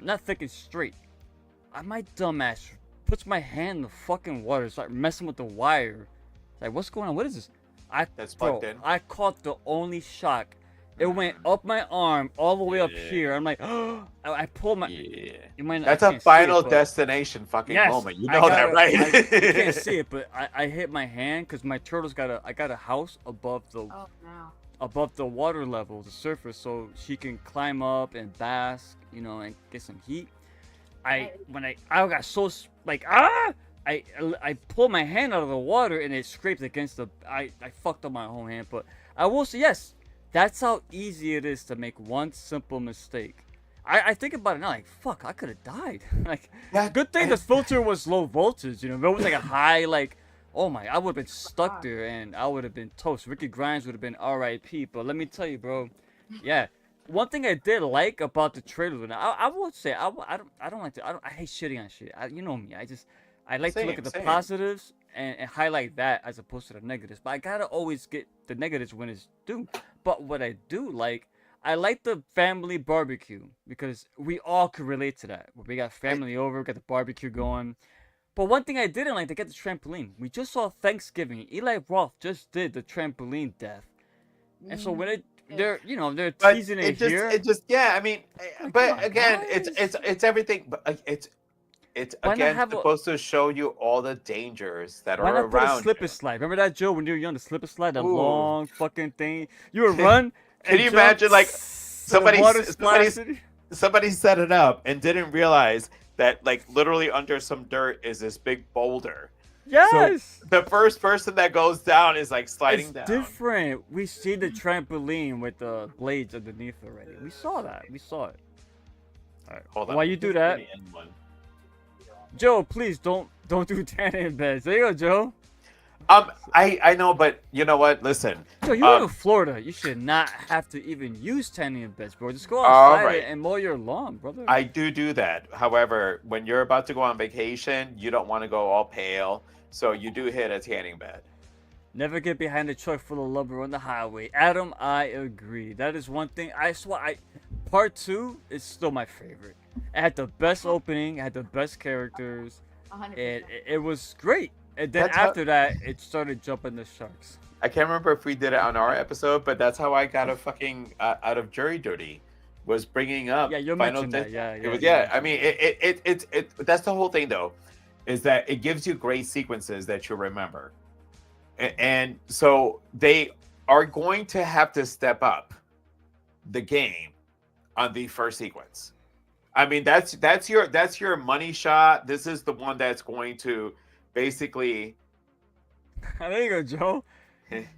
not thinking straight. My dumb ass puts my hand in the fucking water, start messing with the wire. Like, what's going on? What is this? That's plugged in. I caught the only shock. It went up my arm all the way up here. I'm like, oh, I pulled my. That's a Final Destination fucking moment. You know that, right? You can't see it, but I hit my hand because my turtle's got a house above the water level, the surface, so she can climb up and bask, and get some heat. I got so like I pulled my hand out of the water and it scraped against I fucked up my whole hand, but I will say yes. That's how easy it is to make one simple mistake. I think about it now, like, fuck, I could have died. Like, good thing the filter was low voltage, If it was like a high, like, oh my, I would have been stuck there and I would have been toast. Ricky Grimes would have been R.I.P. But let me tell you, bro, yeah. One thing I did like about the trailer, I would say, I hate shitting on shit. You know me. I like to look at the positives and highlight that as opposed to the negatives. But I gotta always get the negatives when it's due. But what I do like, I like the family barbecue because we all could relate to that. We got family over, we got the barbecue going. But one thing I didn't like, to get the trampoline. We just saw Thanksgiving. Eli Roth just did the trampoline death. And so when they're teasing it here. But again, it's everything. But it's again supposed to show you all the dangers that are around. Why not put a slip and slide? Remember that, Joe, when you were young, the slip and slide, that long fucking thing. You would run. Can you imagine, like, somebody set it up and didn't realize that, like, literally under some dirt is this big boulder. Yes. So the first person that goes down is like sliding down. It's different. We see the trampoline with the blades underneath already. We saw that. We saw it. All right. Hold on. While you do that, Joe, please don't do tanning beds. There you go, Joe. I know, but you know what? Listen. So you live in Florida. You should not have to even use tanning beds, bro. Just go All outside right. and mow your lawn, brother. I do that. However, when you're about to go on vacation, you don't want to go all pale, so you do hit a tanning bed. Never get behind a truck full of lumber on the highway. Adam, I agree. That is one thing. I swear, part 2 is still my favorite. It had the best opening. It had the best characters. 100%. And it was great. And then That's how- after that, it started jumping the sharks. I can't remember if we did it on our episode, but that's how I got a fucking out of jury duty, was bringing up. Yeah, you Final mentioned that. Des- Yeah, It yeah. was you yeah. mentioned I mean, it. That's the whole thing though, is that it gives you great sequences that you remember, and so they are going to have to step up the game on the first sequence. I mean, that's your money shot. This is the one that's going to basically. There you go, Joe.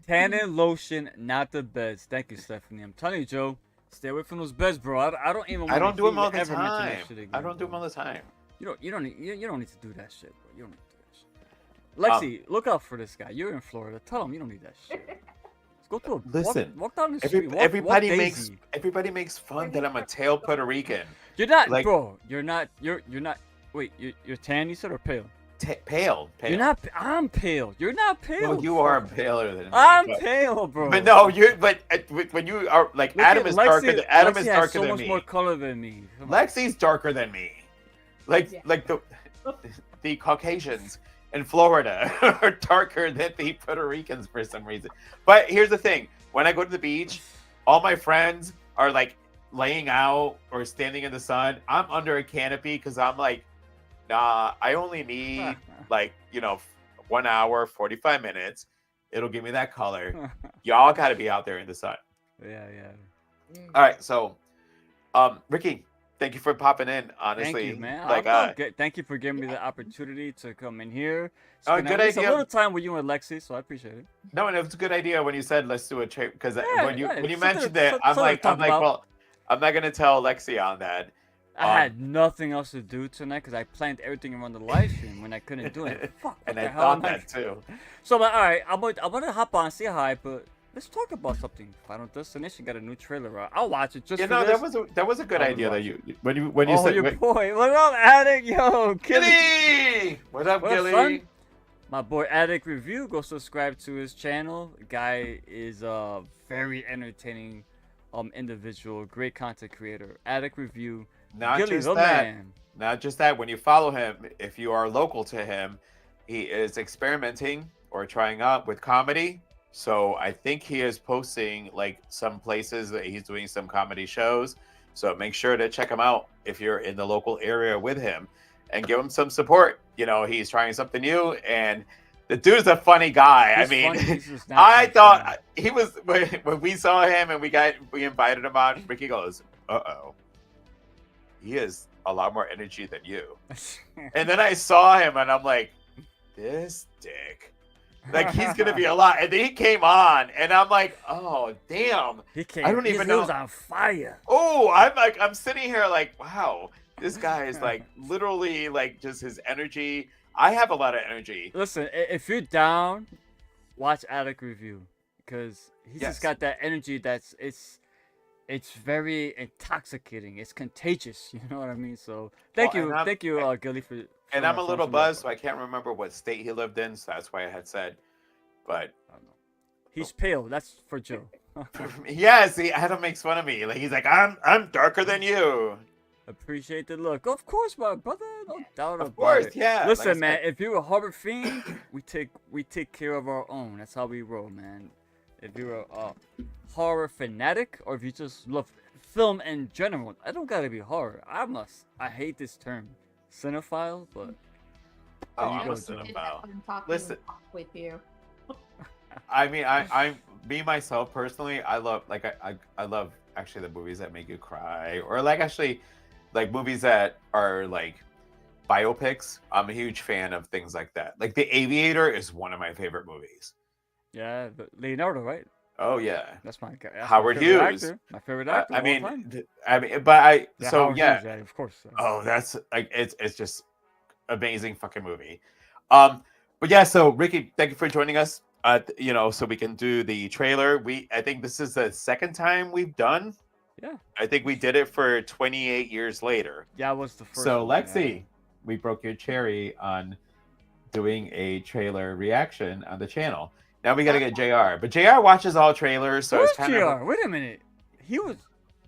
Tannin lotion, not the beds. Thank you, Stephanie. I'm telling you, Joe, stay away from those beds, bro. I don't even. I don't do them all the ever mention time. that shit again, I don't do bro. them all the time. You don't need to do that shit, bro. You don't need to do that shit. Lexi, look out for this guy. You're in Florida. Tell him you don't need that shit. Let's go to a Listen, walk down the street. everybody walk makes Daisy. fun that I'm a tail Puerto Rican. You're not, like- bro. You're not. You're not. Wait, you're tan. You said or pale? Pale. You're not. I'm pale. You're not pale. Well, you are paler than me. I'm but, pale, bro. But no, but when you are like Look Adam at is Lexi, darker. Adam Lexi is has darker so than much me. more color than me. Come on. Lexi's darker than me. Like the Caucasians in Florida are darker than the Puerto Ricans for some reason. But here's the thing: when I go to the beach, all my friends are like laying out or standing in the sun. I'm under a canopy because I'm like, nah, I only need like 1 hour 45 minutes. It'll give me that color. Y'all got to be out there in the sun. Yeah. All right, so Ricky, thank you for popping in. Honestly, Thank you, man. Like, thank you for giving me the opportunity to come in here. Oh, Spend good at least idea. A little time with you and Lexi, so I appreciate it. no, and it was a good idea when you said let's do a trade because when you something mentioned to- it, I'm something like, to talk about. well, I'm not gonna tell Lexi on that. I had nothing else to do tonight because I planned everything around the live stream when I couldn't do it. Fuck. and what I the hell thought am I- that too. So, but, all right, I'm gonna hop on, say hi, but let's talk about something. Final Destination got a new trailer out. I'll watch it just You for know, this. that was a good I would idea that watch you when you Oh, said your wait, boy. What up, Addict? Yo, Gilly! What up, What up, Gilly? son? My boy Addict Review. Go subscribe to his channel. The guy is a very entertaining individual, great content creator. Addict Review. Not Gilly, just the that. man. Not just that. When you follow him, if you are local to him, he is experimenting or trying out with comedy. So I think he is posting like some places that he's doing some comedy shows. So make sure to check him out if you're in the local area with him and give him some support. You know, he's trying something new and the dude's a funny guy. He's I mean, funny, he's just I naturally thought funny. he was when we saw him and we invited him on. Ricky goes, "Uh-oh. He has a lot more energy than you." And then I saw him and I'm like, this dick. Like he's gonna be a lot. And then he came on and I'm like, oh damn. He came. I don't even He know. was on fire. Oh, I'm sitting here like, wow, this guy is like literally like just his energy. I have a lot of energy. Listen, if you're down, watch Addict Review because he's Yes. just got that energy that's it's very intoxicating. It's contagious. You know what I mean? So thank Well, and you, Gilly, for. And I'm a little for- buzzed, so I can't remember what state he lived in, so that's why I had said. But He's pale. That's for Joe. yeah, see, Adam makes fun of me. Like he's like, I'm darker than you. Appreciate the look. Of course, my brother. No doubt about course, it. yeah, Listen, like I man. said. If you're a horror fiend, we take care of our own. That's how we roll, man. If you're a horror fanatic, or if you just love film in general, I don't gotta be horror. I hate this term, cinephile, but. Oh, there you I'm go, a Joe. cinephile. Listen, with you. I mean, I me myself personally, I love like I love actually the movies that make you cry, or like actually like movies that are like biopics. I'm a huge fan of things like that. Like The Aviator is one of my favorite movies. Yeah, but Leonardo, right? Oh yeah, That's my guy. That's Howard my favorite Hughes. Actor. My favorite actor. I of all mean, time. but Yeah, so Howard yeah. Hughes, of course. Oh, that's like it's just amazing fucking movie. But yeah, so Ricky, thank you for joining us. So we can do the trailer. I think this is the second time we've done. Yeah. I think we did it for 28 years later. Yeah, it was the first So one. Lexi, we broke your cherry on doing a trailer reaction on the channel. Now we got to get JR, but JR watches all trailers, so Where's it's kind GR? of. Wait a minute. He was.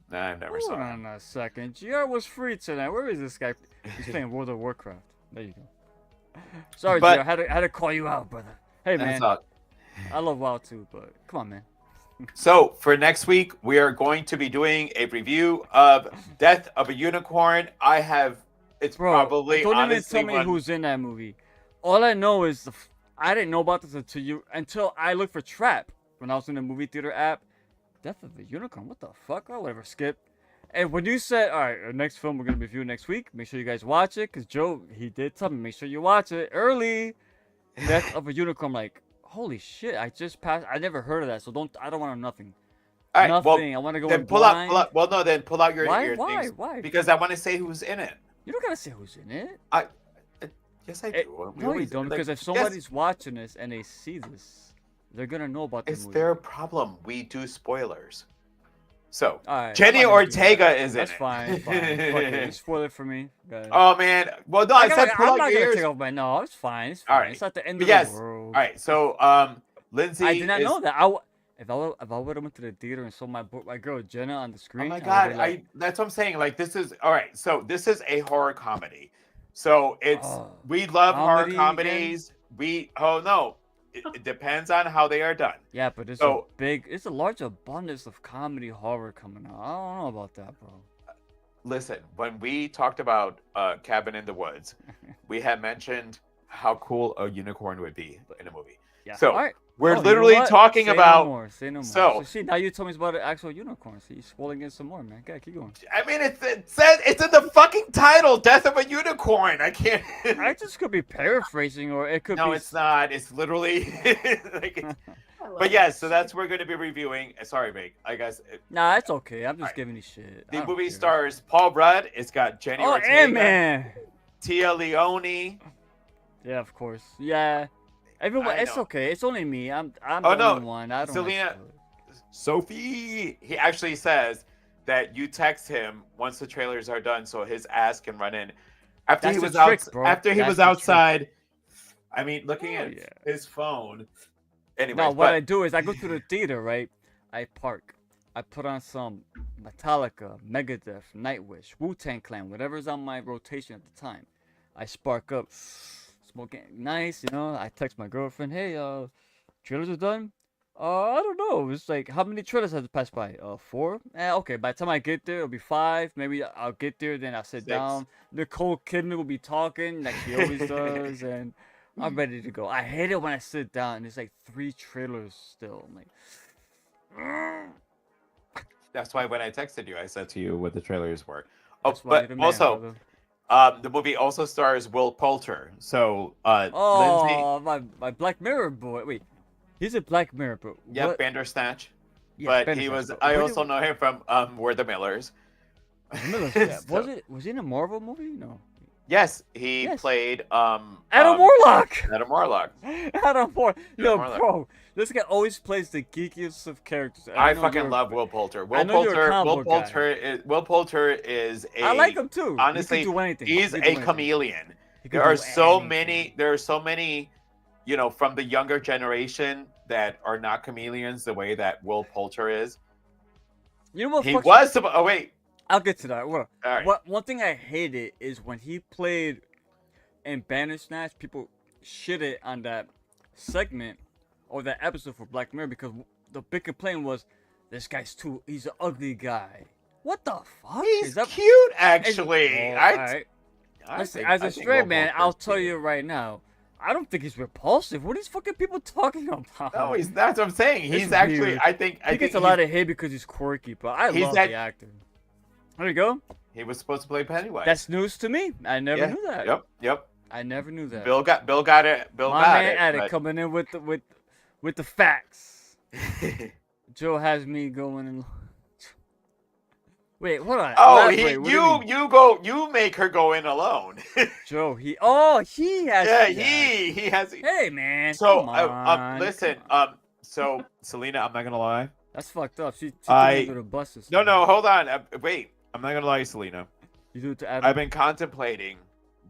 Nah, I've never Hold saw it. on a second. GR was free tonight. Where is this guy? He's playing World of Warcraft. There you go. Sorry, But- GR. Had to call you out, brother. Hey, man. That's all. I love WoW too, but come on, man. So for next week, we are going to be doing a review of Death of a Unicorn. It's Bro, probably don't even honestly tell me one. who's in that movie. All I know is I didn't know about this until I looked for Trap when I was in the movie theater app. Death of a Unicorn. What the fuck? Oh, whatever. Skip. And when you said, all right, our next film we're gonna review next week, make sure you guys watch it, cause Joe he did tell me make sure you watch it early. Death of a Unicorn. I'm like, holy shit! I just passed. I never heard of that, so I don't want to know nothing. All right, Nothing. well, I want to go then in pull blind. out. Well, no, then pull out your Why? your Why? things Why? because I want to say who's in it. You don't gotta say who's in it. Yes, I do. We No, you always- don't, like, because if yes, somebody's watching this and they see this, they're gonna know about the it's movie. their problem. We do spoilers. So All right, Jenny I'm not gonna do Ortega that. is in That's it. fine. Fuck it. You spoil it for me. Go ahead. Oh man. Well, no, I said pull I'm out not your gonna ears. take off my. No, it's fine. It's All fine. right. It's not the end But of yes. the world. All right. So Lindsay. I did not is, know that. If I would have went to the theater and saw my girl Jenna on the Oh screen. my I god! would've like, That's what I'm saying. Like this is all right. So this is a horror comedy. So we love horror comedy comedies. It depends on how they are done. yeah, but it's a large abundance of comedy horror coming out. I don't know about that, bro. Listen, when we talked about Cabin in the Woods, we had mentioned how cool a unicorn would be in a movie. Yeah. So All right. we're Oh, you know literally what? talking Say about. No more. Say no more. So see, now you told me it's about an actual unicorn. So you're spoiling it some more, man. Okay, keep going. I mean, it says it's in the fucking title, "Death of a Unicorn." I can't. I just could be paraphrasing, or it could be. No, it's not. It's literally. But yeah, so that's what we're going to be reviewing. Sorry, Meg. I guess. Nah, it's okay. I'm just giving you shit. The movie stars Paul Rudd. It's got Jenny Ortega, Ant-Man. Tia Leone. Yeah, of course. Yeah. Everyone, I it's know. okay. It's only me. I'm Oh the no, only one. I don't. Selena, Sophie. He actually says that you text him once the trailers are done, so his ass can run in. After That's he the was trick, bro. after he That's was the trick. outside. I mean, looking Oh, at yeah. his phone. Anyway, No, what I do is I go to the theater, right? I park. I put on some Metallica, Megadeth, Nightwish, Wu-Tang Clan, whatever's on my rotation at the time. I spark up, smoking nice, you know. I text my girlfriend, hey, trailers are done? I don't know. It's like, how many trailers have passed by? 4? Okay, by the time I get there, it'll be 5. Maybe I'll get there, then I'll sit 6. down. Nicole Kidman will be talking like she always does, and I'm ready to go. I hate it when I sit down and there's like 3 trailers still. I'm like, that's why when I texted you, I said to you what the trailers were. Oh, That's why you're but the man, also, brother. the movie also stars Will Poulter. So, Lindsay, Oh, my Black Mirror boy. Wait, he's a Black Mirror, bro. yeah, What- Bandersnatch. Yeah, But he Bandersnatch, was. but I where also did- know him from We're the Millers. Miller, yeah. So- Was he in a Marvel movie? No. Yes, he Yes. played Adam Warlock. Adam Warlock. Adam Warlock. Yo, Warlock. bro, this guy always plays the geekiest of characters. I know fucking you're- love Will Poulter. I know you're a comic book guy. Will Poulter is a. I like him too. He Honestly, can do anything. he's He can a do anything. chameleon. He can There are do so anything. many. There are so many, from the younger generation that are not chameleons the way that Will Poulter is. You know what? He fucks was. me? Oh wait. I'll get to that. Well, All right. one thing I hated is when he played in Bandersnatch, people shitted on that segment or that episode for Black Mirror because the big complaint was this guy's he's an ugly guy. What the fuck? He's cute, actually. Alright. Listen, as a straight man, I'll tell you right now, I don't think he's repulsive. What are these fucking people talking about? No, he's. That's what I'm saying. It's He's actually. weird. I think. He gets a lot of hate because he's quirky, but I He's love that- the actor. There you go. He was supposed to play Pennywise. That's news to me. I never knew that. Yep. I never knew that. Bill got it. Bill My got man it. Attic but- coming in with the facts. Joe has me going and Wait, hold on. Oh, elaborate, what do you mean? you make her go in alone. Joe, he has. Yeah, that. he has. Hey, man, So, come on. listen, come on. so Selena, I'm not gonna lie. That's fucked up. She took me to the buses. No, hold on. Wait, I'm not gonna lie, Selena. You do it to Adam. I've been contemplating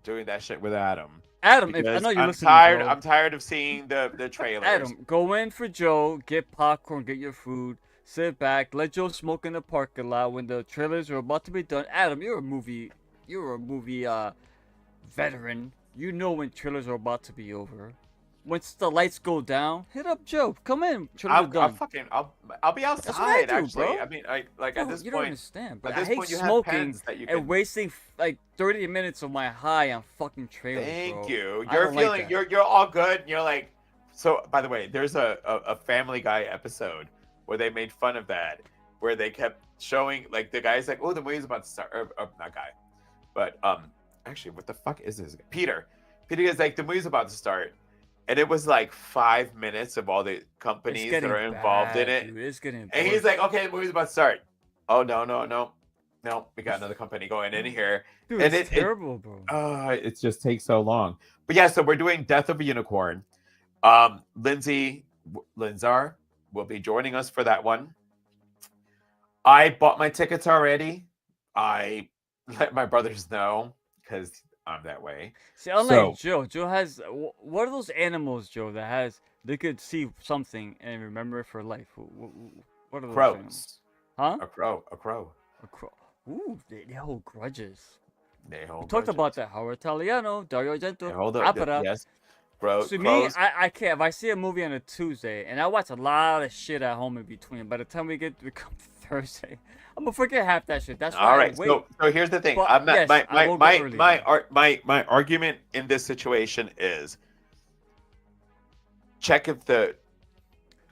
doing that shit with Adam. Adam, I know you're listening. Bro. I'm tired of seeing the trailers. Adam, go in for Joe, get popcorn, get your food, sit back, let Joe smoke in the parking lot when the trailers are about to be done. Adam, you're a movie veteran. You know when trailers are about to be over. Once the lights go down, hit up Joe. Come in. Trailers are done. I'll be outside. That's what I do, actually, bro. I mean, at this you point, don't understand. But at I this hate point, you have smoking pens that you can... and wasting like 30 minutes of my high on fucking trailers. Thank bro. you. I You're don't like feeling that. you're all good. You're like, so. By the way, there's a Family Guy episode where they made fun of that, where they kept showing like the guy's like, oh, the movie's about to start. Or not guy, but actually, what the fuck is this? Peter is like, the movie's about to start. And it was like 5 minutes of all the companies that are involved in it. Dude, it's getting and he's like, okay, the movie's about to start. Oh, no. We got another company going in here. Dude, and it's terrible, bro. It just takes so long. But yeah, so we're doing Death of a Unicorn. Lindsay Linzar will be joining us for that one. I bought my tickets already. I let my brothers know because I'm that way. See, unlike Joe has what are those animals, Joe, they could see something and remember it for life? What are those crows? Animals? Huh? A crow. Ooh, they hold grudges. They hold. We talked about that. Howard Italiano, Dario Argento, hold up. Opera. Yes. Crows. Me, I can't. If I see a movie on a Tuesday and I watch a lot of shit at home in between, by the time we come Thursday, I'm gonna forget half that shit. That's why all right. I wait. So here's the thing. But, I'm not yes, my argument in this situation is check if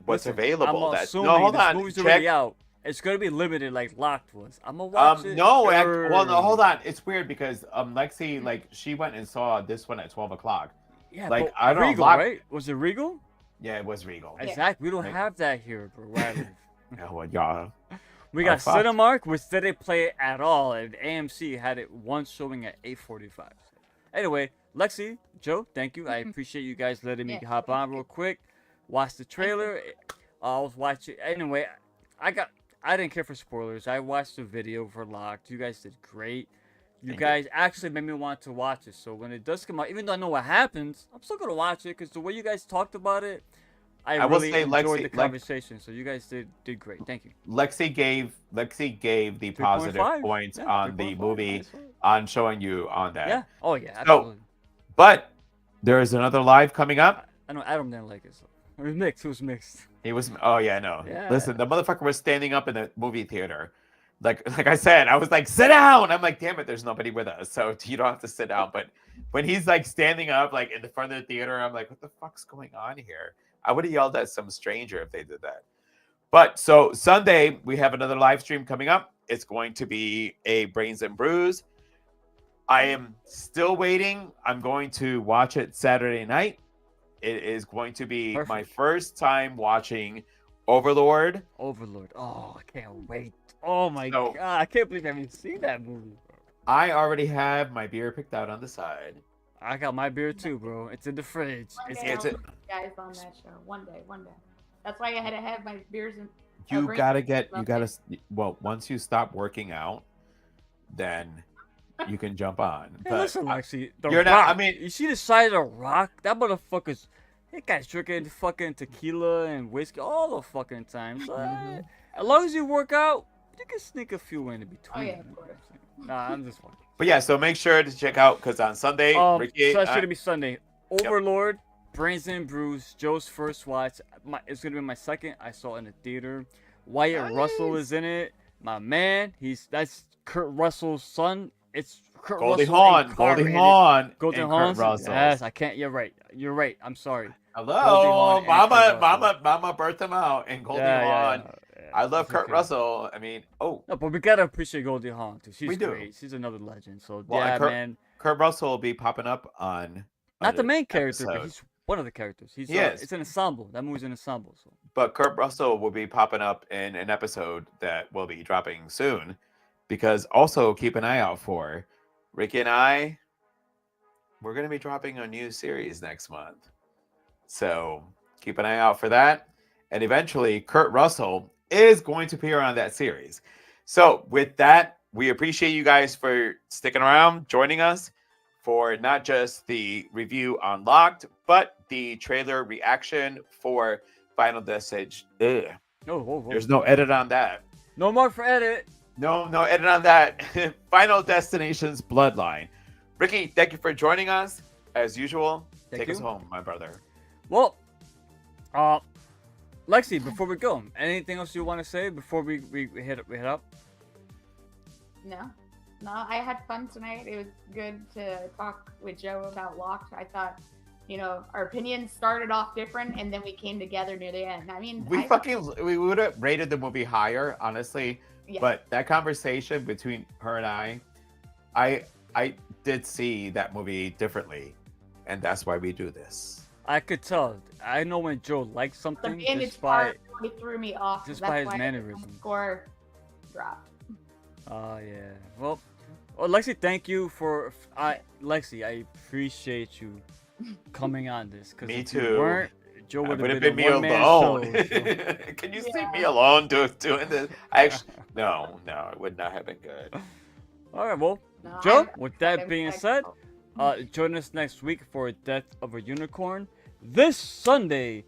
what's available. I'm assuming hold on. Movie's already out. It's gonna be limited like Locked was. I'm gonna watch it. No, hold on. It's weird because Lexi, like, she went and saw this one at 12 o'clock. Yeah, like, but I don't Regal, know. right? Was it Regal? Yeah, it was Regal. Exactly. We don't have that here, bro. Yeah, well, y'all. We got Cinemark, which didn't play it at all, and AMC had it once showing at 8:45. Anyway, Lexi, Joe, thank you. I appreciate you guys letting me hop on real quick. Watch the trailer. I was watching. Anyway, I didn't care for spoilers. I watched the video for Locked. You guys did great. You guys actually made me want to watch it. So when it does come out, even though I know what happens, I'm still gonna watch it because the way you guys talked about it, I really enjoyed the conversation. So you guys did great. Thank you. Lexi gave the positive points on the movie on showing you on that. Yeah. Oh yeah. Absolutely. So, but there is another live coming up. I know Adam didn't like it. So. It was mixed. It was mixed. He was. Oh yeah, no. Yeah. Listen, the motherfucker was standing up in the movie theater. Like I said, I was like, sit down. I'm like, damn it, there's nobody with us, so you don't have to sit down. But when he's like standing up, like in the front of the theater, I'm like, what the fuck's going on here? I would have yelled at some stranger if they did that. But so Sunday we have another live stream coming up. It's going to be a Brains and Brews. I am still waiting. I'm going to watch it Saturday night. It is going to be my first time watching Overlord. Oh, I can't wait. Oh my god, I can't believe I haven't seen that movie, bro. I already have my beer picked out on the side. I got my beer too, bro. It's in the fridge. Guys on that show. One day. That's why I had to have my beers and. Once you stop working out, then you can jump on. Hey, but listen, Lexi, you're not. I mean, you see the side of the Rock? That motherfucker's. That guy's drinking fucking tequila and whiskey all the fucking time. So, as long as you work out, you can sneak a few in between. Oh yeah, of course. Nah, I'm just fucking. But yeah, so make sure to check out because on Sunday, Ricky, so that's gonna be Sunday. Overlord, Brains and Brews, Joe's first watch. It's gonna be my second. I saw it in the theater. Wyatt Russell is in it. My man, that's Kurt Russell's son. It's Kurt Goldie Russell Hawn. Goldie Hawn. Yes, I can't. You're right. I'm sorry. Hello, Mama birthed him out, and Goldie Hawn. I love Kurt Russell. I mean, no, but we gotta appreciate Goldie Hawn too. She's great. She's another legend. So man. Kurt Russell will be popping up on. Not the main character, but he's one of the characters. It's an ensemble. That movie's an ensemble. So. But Kurt Russell will be popping up in an episode that will be dropping soon, because also keep an eye out for Ricky and I. We're going to be dropping a new series next month. So keep an eye out for that. And eventually, Kurt Russell is going to appear on that series. So with that, we appreciate you guys for sticking around, joining us for not just the review on Locked, but the trailer reaction for Final Destination. There's no edit on that. No more for edit. No edit on that. Final Destination's Bloodline. Ricky, thank you for joining us. As usual, take us home, my brother. Well, Lexi, before we go, anything else you want to say before we hit up? No, I had fun tonight. It was good to talk with Joe about Locked. I thought, our opinions started off different, and then we came together near the end. I mean, we would have rated the movie higher, honestly. Yeah. But that conversation between her and I did see that movie differently, and that's why we do this. I could tell. I know when Joe likes something the image just by part really threw me off. just That's by his why mannerisms. Score dropped. Oh yeah. Well, Lexi, thank you for. Lexi, I appreciate you coming on this. Cause Me if too. You weren't, Joe would have been been me a one-man alone. show. Can you see me alone doing this? No, it would not have been good. All right, well, No, Joe. I'm- With that I'm being thankful. said, join us next week for Death of a Unicorn. This Sunday,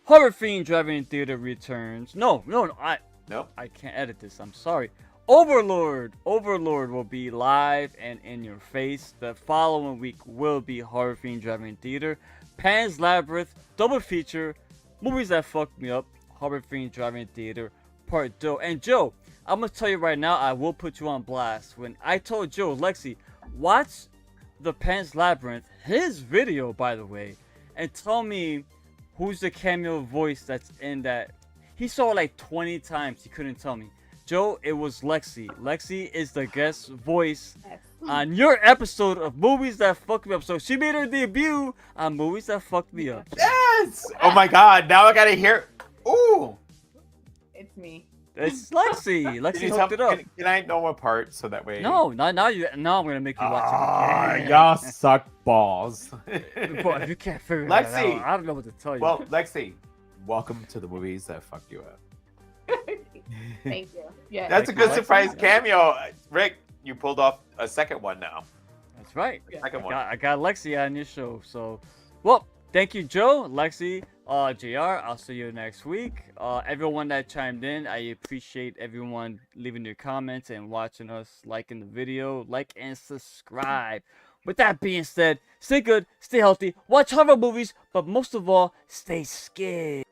Horror Fiend Driving Theater returns. No, I can't edit this. I'm sorry. Overlord will be live and in your face. The following week will be Horror Fiend Driving Theater, Pan's Labyrinth, double feature, movies that fucked me up, Horror Fiend Driving Theater, Part 2. And Joe, I'm gonna tell you right now, I will put you on blast. When I told Joe, Lexi, watch the Pan's Labyrinth, his video, by the way, and tell me who's the cameo voice that's in that. He saw it like 20 times. He couldn't tell me. Joe, it was Lexi. Lexi is the guest voice on your episode of Movies That Fucked Me Up. So she made her debut on Movies That Fucked Me Up. Yes! Oh my god, now I gotta hear. Ooh! It's me. It's Lexi. Lexi hooked it up. Can I know a part so that way? No, now I'm gonna make you watch it again. Y'all suck balls. Boy, if you can't figure Lexi, that out, I don't know what to tell you. Well, Lexi, welcome to the Movies That Fuck You Up. Thank you. Yeah. That's a good surprise cameo. Rick, you pulled off a second one now. That's right. Second one. I got Lexi on your show. So, well, thank you, Joe, Lexi, JR. I'll see you next week. Everyone that chimed in, I appreciate everyone leaving their comments and watching us, liking the video, like and subscribe. With that being said, stay good, stay healthy, watch horror movies, but most of all, stay scared.